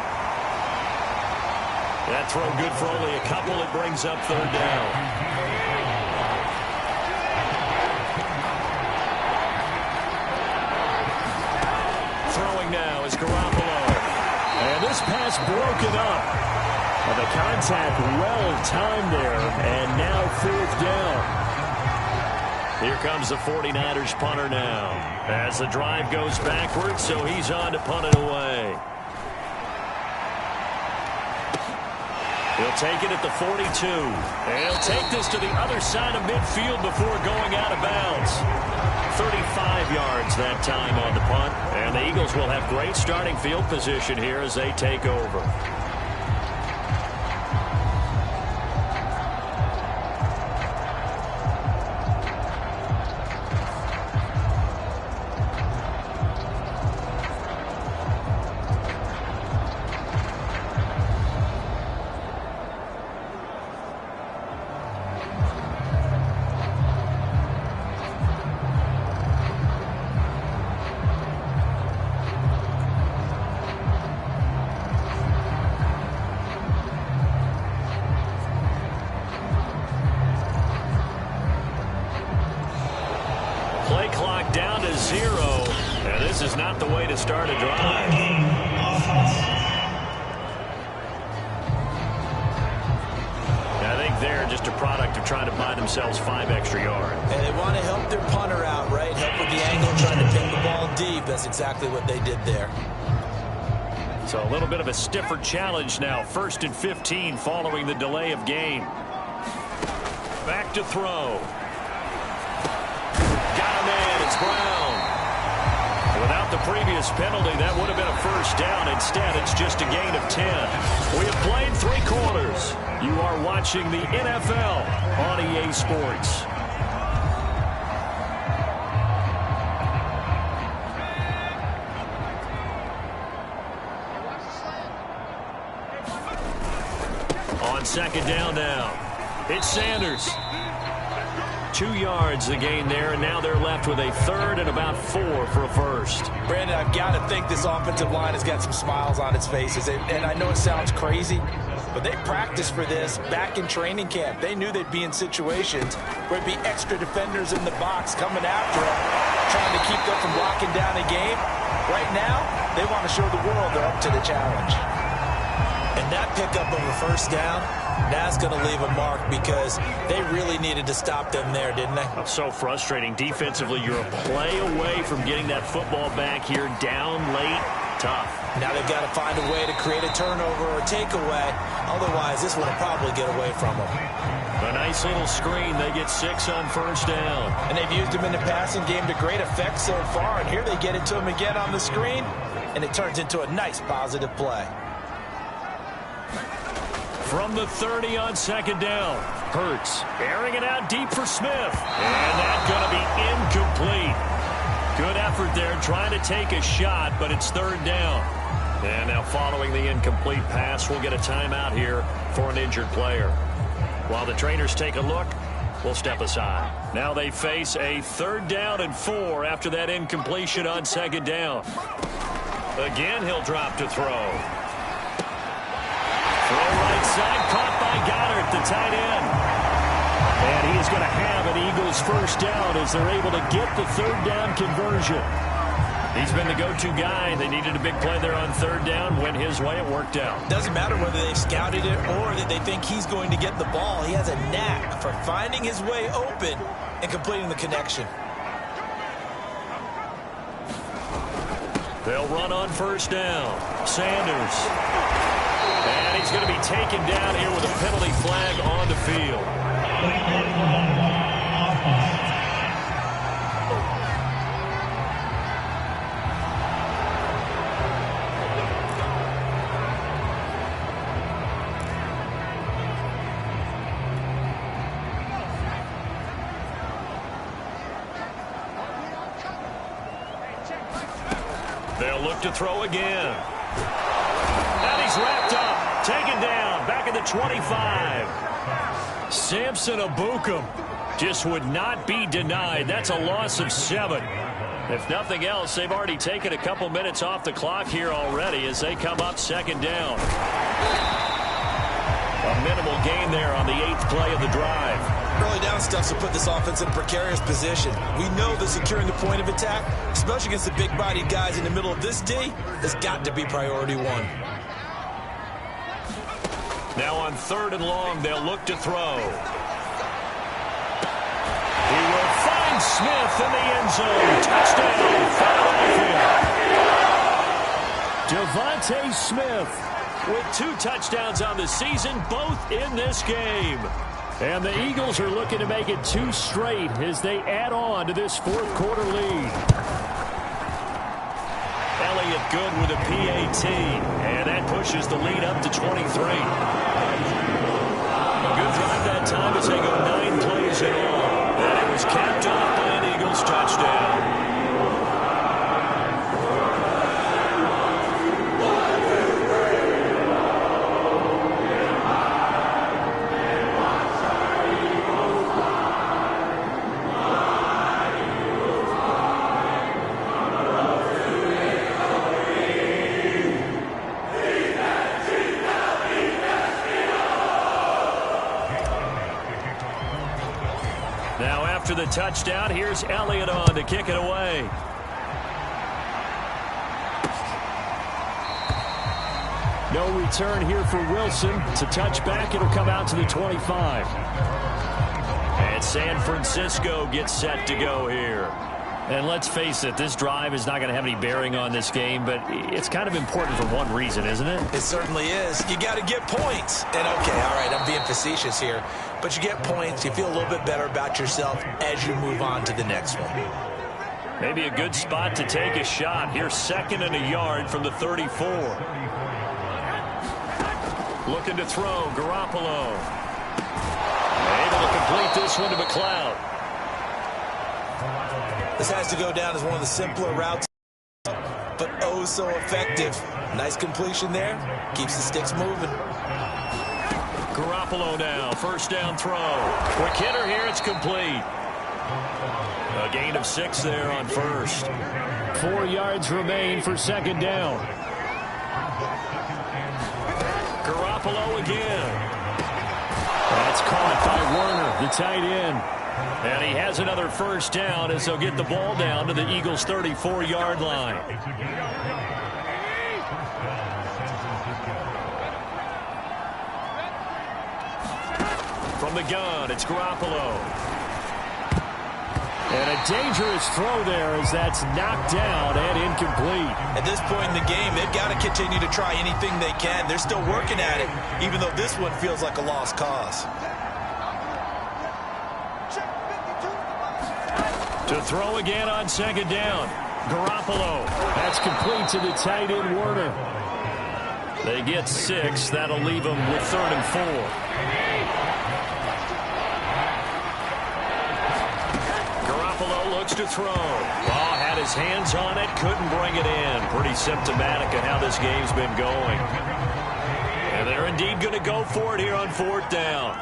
That throw good for only a couple. It brings up third down. Throwing now is Garoppolo. And this pass broken up. And the contact well timed there. And now fourth down. Here comes the 49ers punter now. As the drive goes backwards, so he's on to punt it away. He'll take it at the 42. And he'll take this to the other side of midfield before going out of bounds. 35 yards that time on the punt. And the Eagles will have great starting field position here as they take over. Play clock down to 0. And this is not the way to start a drive. I think they're just a product of trying to buy themselves 5 extra yards. And they want to help their punter out, right? Help with the angle, trying to pin the ball deep. That's exactly what they did there. So a little bit of a stiffer challenge now. 1st and 15 following the delay of game. Back to throw. Got a man. It's Brown. Without the previous penalty, that would have been a first down. Instead, it's just a gain of 10. We have played 3 quarters. You are watching the NFL on EA Sports. On 2nd down now, it's Sanders. 2 yards the gain there, and now they're left with a 3rd and about 4 for a first. Brandon, I've got to think this offensive line has got some smiles on its faces. And I know it sounds crazy, but they practiced for this back in training camp. They knew they'd be in situations where there'd be extra defenders in the box coming after them, trying to keep them from locking down a game. Right now, they want to show the world they're up to the challenge. And that pickup of a first down, that's going to leave a mark because they really needed to stop them there, didn't they? So frustrating. Defensively, you're a play away from getting that football back here down late. Tough. Now they've got to find a way to create a turnover or takeaway. Otherwise, this one will probably get away from them. A nice little screen. They get 6 on first down. And they've used him in the passing game to great effect so far. And here they get it to him again on the screen, and it turns into a nice positive play. From the 30 on 2nd down. Hurts airing it out deep for Smith. And that's going to be incomplete. Good effort there trying to take a shot, but it's 3rd down. And now following the incomplete pass, we'll get a timeout here for an injured player. While the trainers take a look, we'll step aside. Now they face a 3rd down and 4 after that incompletion on 2nd down. Again, he'll drop to throw. Throw right side, caught by Goddard, the tight end. And he is going to have an Eagles first down as they're able to get the 3rd down conversion. He's been the go-to guy. They needed a big play there on 3rd down. Went his way, it worked out. Doesn't matter whether they've scouted it or that they think he's going to get the ball. He has a knack for finding his way open and completing the connection. They'll run on first down. Sanders. And he's going to be taken down here with a penalty flag on the field. They'll look to throw again. And he's wrapped up. Taken down, back at the 25. Samson Ebukam just would not be denied. That's a loss of 7. If nothing else, they've already taken a couple minutes off the clock here already as they come up 2nd down. A minimal gain there on the 8th play of the drive. Early down stuff to put this offense in a precarious position. We know that securing the point of attack, especially against the big-bodied guys in the middle of this D, has got to be priority 1. Now on 3rd and long, they'll look to throw. He will find Smith in the end zone. Touchdown, Philadelphia. Devontae Smith with 2 touchdowns on the season, both in this game. And the Eagles are looking to make it 2 straight as they add on to this 4th quarter lead. Elliott good with a PAT, and that pushes the lead up to 23. A good drive that time as they go 9 plays in all. And it was capped off by an Eagles touchdown. After the touchdown, here's Elliott on to kick it away. No return here for Wilson. It's a touchback. It'll come out to the 25. And San Francisco gets set to go here. And let's face it, this drive is not going to have any bearing on this game, but it's kind of important for one reason, isn't it? It certainly is. You got to get points. And okay, all right, I'm being facetious here, but you get points, you feel a little bit better about yourself as you move on to the next one. Maybe a good spot to take a shot. Here's 2nd and a yard from the 34. Looking to throw, Garoppolo. Able to complete this one to McLeod. This has to go down as one of the simpler routes, but oh so effective. Nice completion there. Keeps the sticks moving. Garoppolo now, 1st down throw. Quick hitter here, it's complete. A gain of 6 there on 1st. 4 yards remain for 2nd down. Garoppolo again. That's caught by Werner, the tight end. And he has another 1st down as they'll get the ball down to the Eagles' 34-yard line. From the gun, it's Garoppolo. And a dangerous throw there as that's knocked down and incomplete. At this point in the game, they've got to continue to try anything they can. They're still working at it, even though this one feels like a lost cause. To throw again on 2nd down. Garoppolo. That's complete to the tight end, Werner. They get 6. That'll leave them with 3rd and 4. Garoppolo looks to throw. Ball had his hands on it. Couldn't bring it in. Pretty symptomatic of how this game's been going. And they're indeed going to go for it here on 4th down.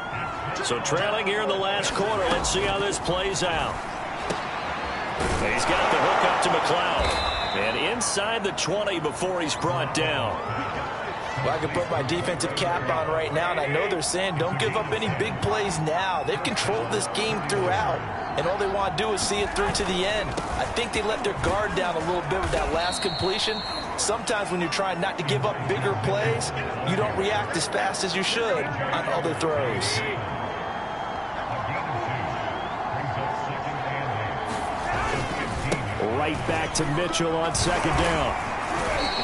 So trailing here in the last quarter. Let's see how this plays out. He's got the hook up to McLeod. And inside the 20 before he's brought down. Well, I can put my defensive cap on right now, and I know they're saying don't give up any big plays now. They've controlled this game throughout, and all they want to do is see it through to the end. I think they let their guard down a little bit with that last completion. Sometimes when you're trying not to give up bigger plays, you don't react as fast as you should on other throws. Right back to Mitchell on 2nd down.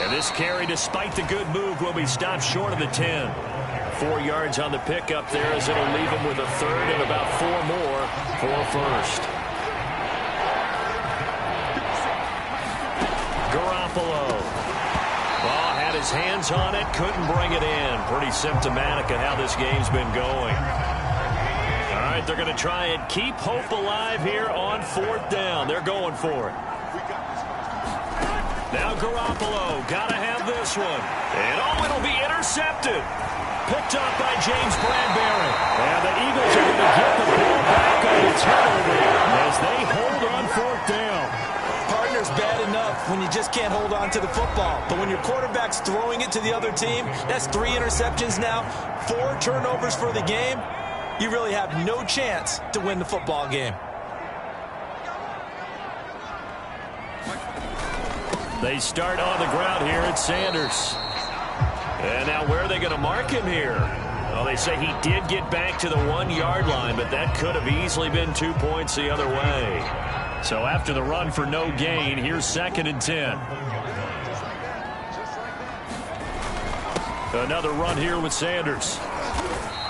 And this carry, despite the good move, will be stopped short of the 10. 4 yards on the pickup there as it'll leave him with a 3rd and about 4 more for a 1st. Garoppolo. Ball had his hands on it, couldn't bring it in. Pretty symptomatic of how this game's been going. All right, they're going to try and keep hope alive here on 4th down. They're going for it. Now Garoppolo, gotta have this one. And oh, it'll be intercepted. Picked up by James Bradbury. And the Eagles are going to get the ball back on the turnover as they hold on 4th down. Partner's bad enough when you just can't hold on to the football. But when your quarterback's throwing it to the other team, that's 3 interceptions now, 4 turnovers for the game. You really have no chance to win the football game. They start on the ground here at Sanders. And now where are they going to mark him here? Well, they say he did get back to the 1-yard line, but that could have easily been 2 points the other way. So after the run for no gain, here's 2nd and 10. Another run here with Sanders.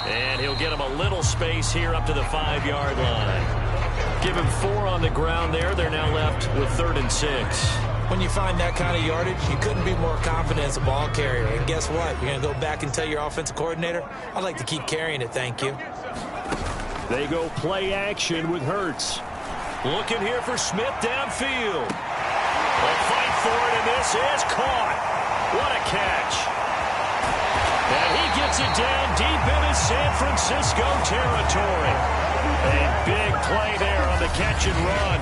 And he'll get him a little space here up to the 5-yard line. Give him 4 on the ground there. They're now left with 3rd and 6. When you find that kind of yardage, you couldn't be more confident as a ball carrier. And guess what? You're going to go back and tell your offensive coordinator, I'd like to keep carrying it, thank you. They go play action with Hurts. Looking here for Smith downfield. They'll fight for it, and this is caught. What a catch. And he gets it down deep into San Francisco territory. A big play there on the catch and run.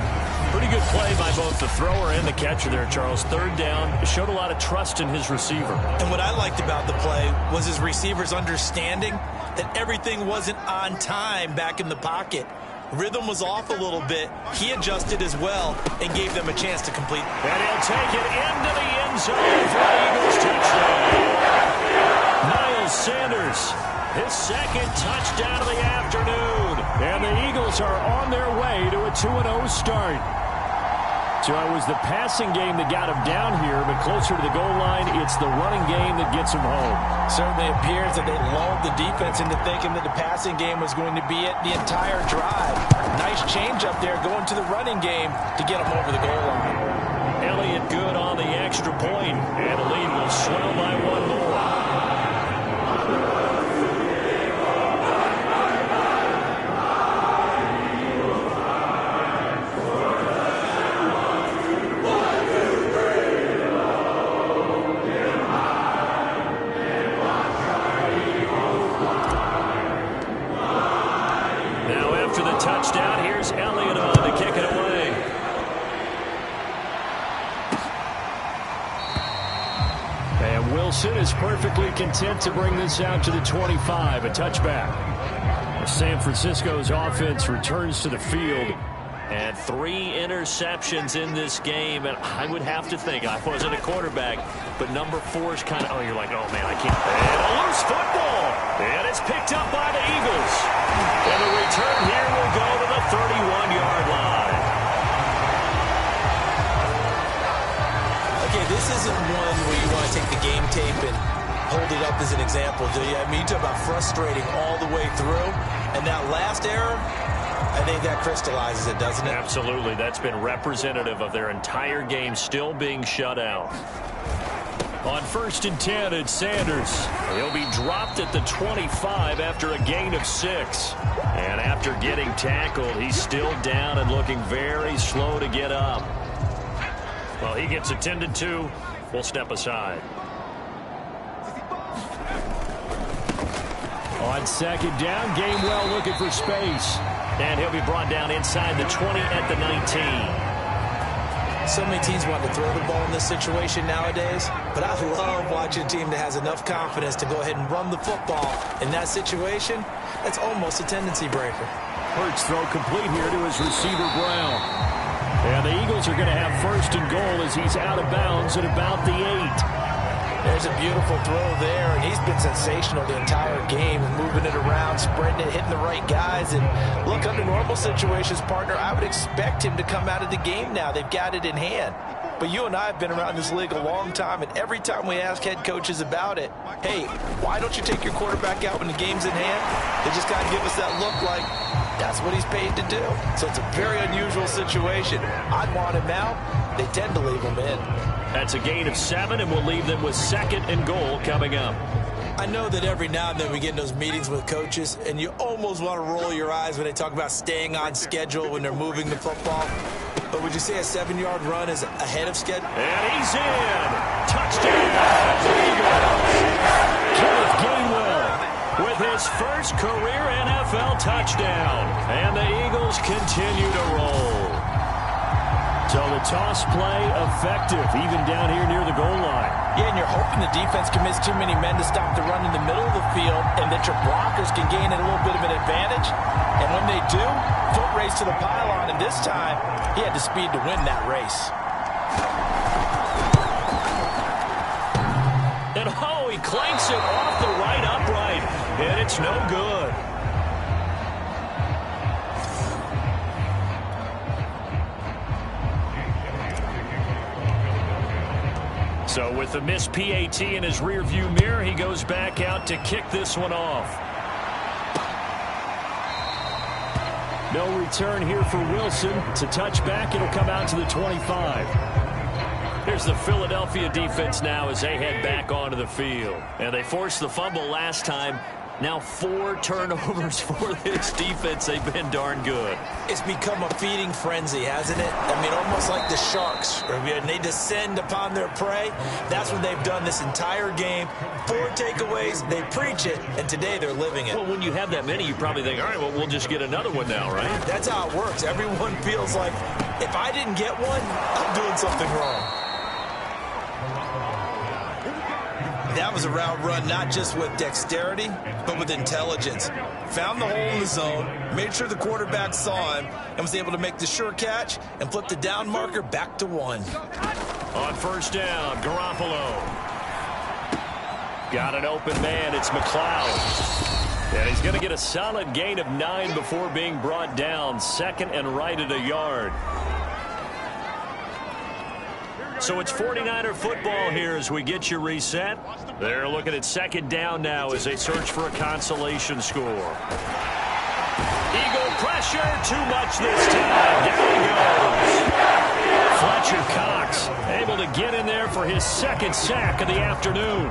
Pretty good play by both the thrower and the catcher there, Charles. 3rd down, showed a lot of trust in his receiver. And what I liked about the play was his receiver's understanding that everything wasn't on time back in the pocket. Rhythm was off a little bit. He adjusted as well and gave them a chance to complete. And he'll take it into the end zone for the Eagles touchdown. Miles Sanders, his 2nd touchdown of the afternoon. And the Eagles are on their way to a 2-0 start. So it was the passing game that got him down here, but closer to the goal line, it's the running game that gets him home. Certainly appears that they lulled the defense into thinking that the passing game was going to be it the entire drive. Nice change up there going to the running game to get him over the goal line. Elliott good on the extra point, and the lead will swell by one more. Touchdown. Here's Elliott on to kick it away. And Wilson is perfectly content to bring this out to the 25, a touchback. San Francisco's offense returns to the field. And 3 interceptions in this game, and I would have to think, I wasn't a quarterback, but number 4 is kind of, oh, you're like, oh, man, I can't. And a loose football, and it's picked up by the Eagles. And the return here will go to the 31-yard line. Okay, this isn't one where you want to take the game tape and hold it up as an example, do you? I mean, you talk about frustrating all the way through, and that last error, I think that crystallizes it, doesn't it? Absolutely. That's been representative of their entire game still being shut out. On 1st and 10, it's Sanders. He'll be dropped at the 25 after a gain of 6. And after getting tackled, he's still down and looking very slow to get up. Well, he gets attended to. We'll step aside. On 2nd down, Gainwell looking for space. And he'll be brought down inside the 20 at the 19. So many teams want to throw the ball in this situation nowadays, but I love watching a team that has enough confidence to go ahead and run the football. In that situation, that's almost a tendency breaker. Hurts throw complete here to his receiver, Brown. And the Eagles are going to have 1st and goal as he's out of bounds at about the 8. There's a beautiful throw there, and he's been sensational the entire game, moving it around, spreading it, hitting the right guys. And look, under normal situations, partner, I would expect him to come out of the game now. They've got it in hand. But you and I have been around this league a long time, and every time we ask head coaches about it, hey, why don't you take your quarterback out when the game's in hand? They just got to give us that look like that's what he's paid to do. So it's a very unusual situation. I'd want him out. They tend to leave him in. That's a gain of 7, and we'll leave them with 2nd and goal coming up. I know that every now and then we get in those meetings with coaches, and you almost want to roll your eyes when they talk about staying on schedule when they're moving the football. But would you say a 7-yard run is ahead of schedule? And he's in. Touchdown. Kenneth Gainwell with his first career NFL touchdown. And the Eagles continue to roll. So the toss play effective, even down here near the goal line. Yeah, and you're hoping the defense commits too many men to stop the run in the middle of the field and that your blockers can gain a little bit of an advantage. And when they do, foot race to the pylon, and this time he had the speed to win that race. And oh, he clanks it off the right upright, and it's no good. So with the missed PAT in his rearview mirror, he goes back out to kick this one off. No return here for Wilson. It's a touchback. It'll come out to the 25. Here's the Philadelphia defense now as they head back onto the field. And they forced the fumble last time. Now 4 turnovers for this defense. They've been darn good. It's become a feeding frenzy, hasn't it? I mean, almost like the sharks. When they descend upon their prey, that's what they've done this entire game. 4 takeaways, they preach it, and today they're living it. Well, when you have that many, you probably think, all right, well, we'll just get another one now, right? That's how it works. Everyone feels like, if I didn't get one, I'm doing something wrong. That was a route run not just with dexterity, but with intelligence. Found the hole in the zone, made sure the quarterback saw him, and was able to make the sure catch and flip the down marker back to 1. On 1st down, Garoppolo. Got an open man. It's McLeod. And he's going to get a solid gain of 9 before being brought down. 2nd and right at a yard. So it's 49er football here as we get you reset. They're looking at second down now as they search for a consolation score. Eagle pressure, too much this time. Down he goes. Fletcher Cox able to get in there for his second sack of the afternoon.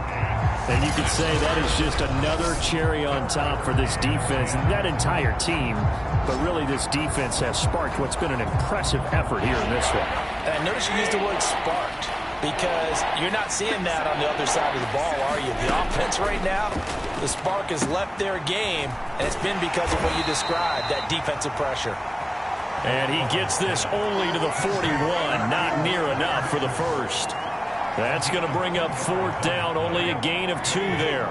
And you could say that is just another cherry on top for this defense and that entire team. But really, this defense has sparked what's been an impressive effort here in this one. And notice you used the word sparked because you're not seeing that on the other side of the ball, are you? The offense right now, the spark has left their game, and it's been because of what you described, that defensive pressure. And he gets this only to the 41, not near enough for the first. That's going to bring up fourth down, only a gain of 2 there.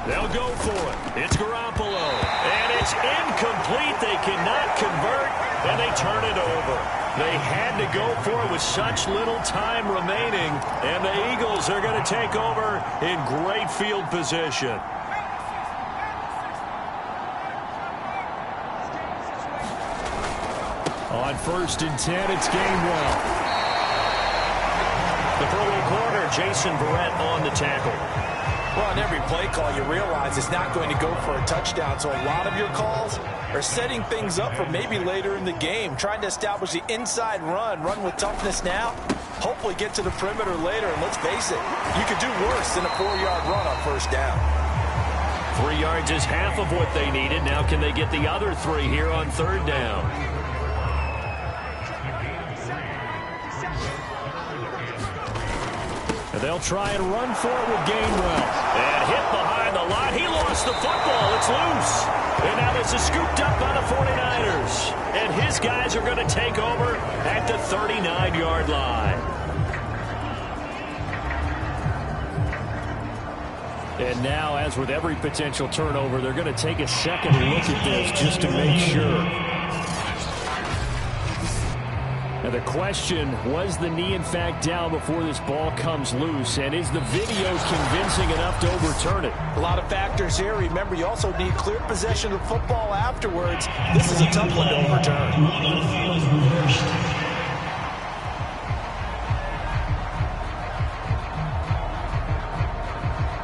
They'll go for it. It's Garoppolo. And it's incomplete. They cannot convert, and they turn it over. They had to go for it with such little time remaining, and the Eagles are going to take over in great field position. On 1st and 10, it's Gainwell. The Pro Bowl corner, Jason Verrett, on the tackle. Well, on every play call, you realize it's not going to go for a touchdown, so a lot of your calls are setting things up for maybe later in the game, trying to establish the inside run with toughness now, hopefully get to the perimeter later, and let's face it, you could do worse than a 4-yard run on first down. 3 yards is half of what they needed. Now can they get the other 3 here on third down? They'll try and run for it with Gainwell. And hit behind the line. He lost the football. It's loose. And now this is scooped up by the 49ers. And his guys are going to take over at the 39-yard line. And now, as with every potential turnover, they're going to take a second look at this just to make sure. Now the question, was the knee in fact down before this ball comes loose? And is the video convincing enough to overturn it? A lot of factors here. Remember, you also need clear possession of the football afterwards. This is a tough one to overturn.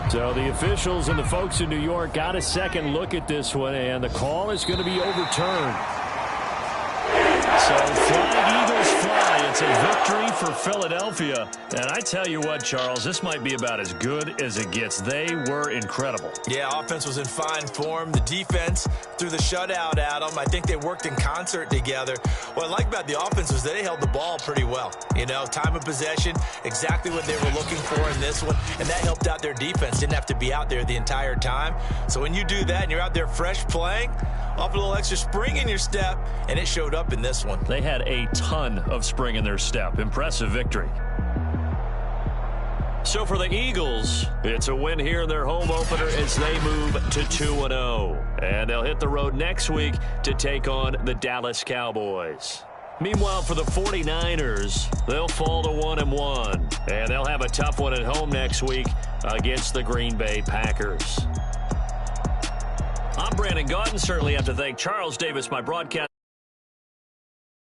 So the officials and the folks in New York got a second look at this one, and the call is going to be overturned. So Flying Eagles fly. It's a victory for Philadelphia. And I tell you what, Charles, this might be about as good as it gets. They were incredible. Yeah, offense was in fine form. The defense threw the shutout at them. I think they worked in concert together. What I like about the offense was they held the ball pretty well. You know, time of possession, exactly what they were looking for in this one. And that helped out their defense. Didn't have to be out there the entire time. So when you do that and you're out there fresh playing, off a little extra spring in your step, and it showed up in this one. They had a ton of spring in their step. Impressive victory. So for the Eagles, it's a win here in their home opener as they move to 2-0. And they'll hit the road next week to take on the Dallas Cowboys. Meanwhile, for the 49ers, they'll fall to 1-1. And they'll have a tough one at home next week against the Green Bay Packers. I'm Brandon Gaudin. Certainly have to thank Charles Davis, my broadcast.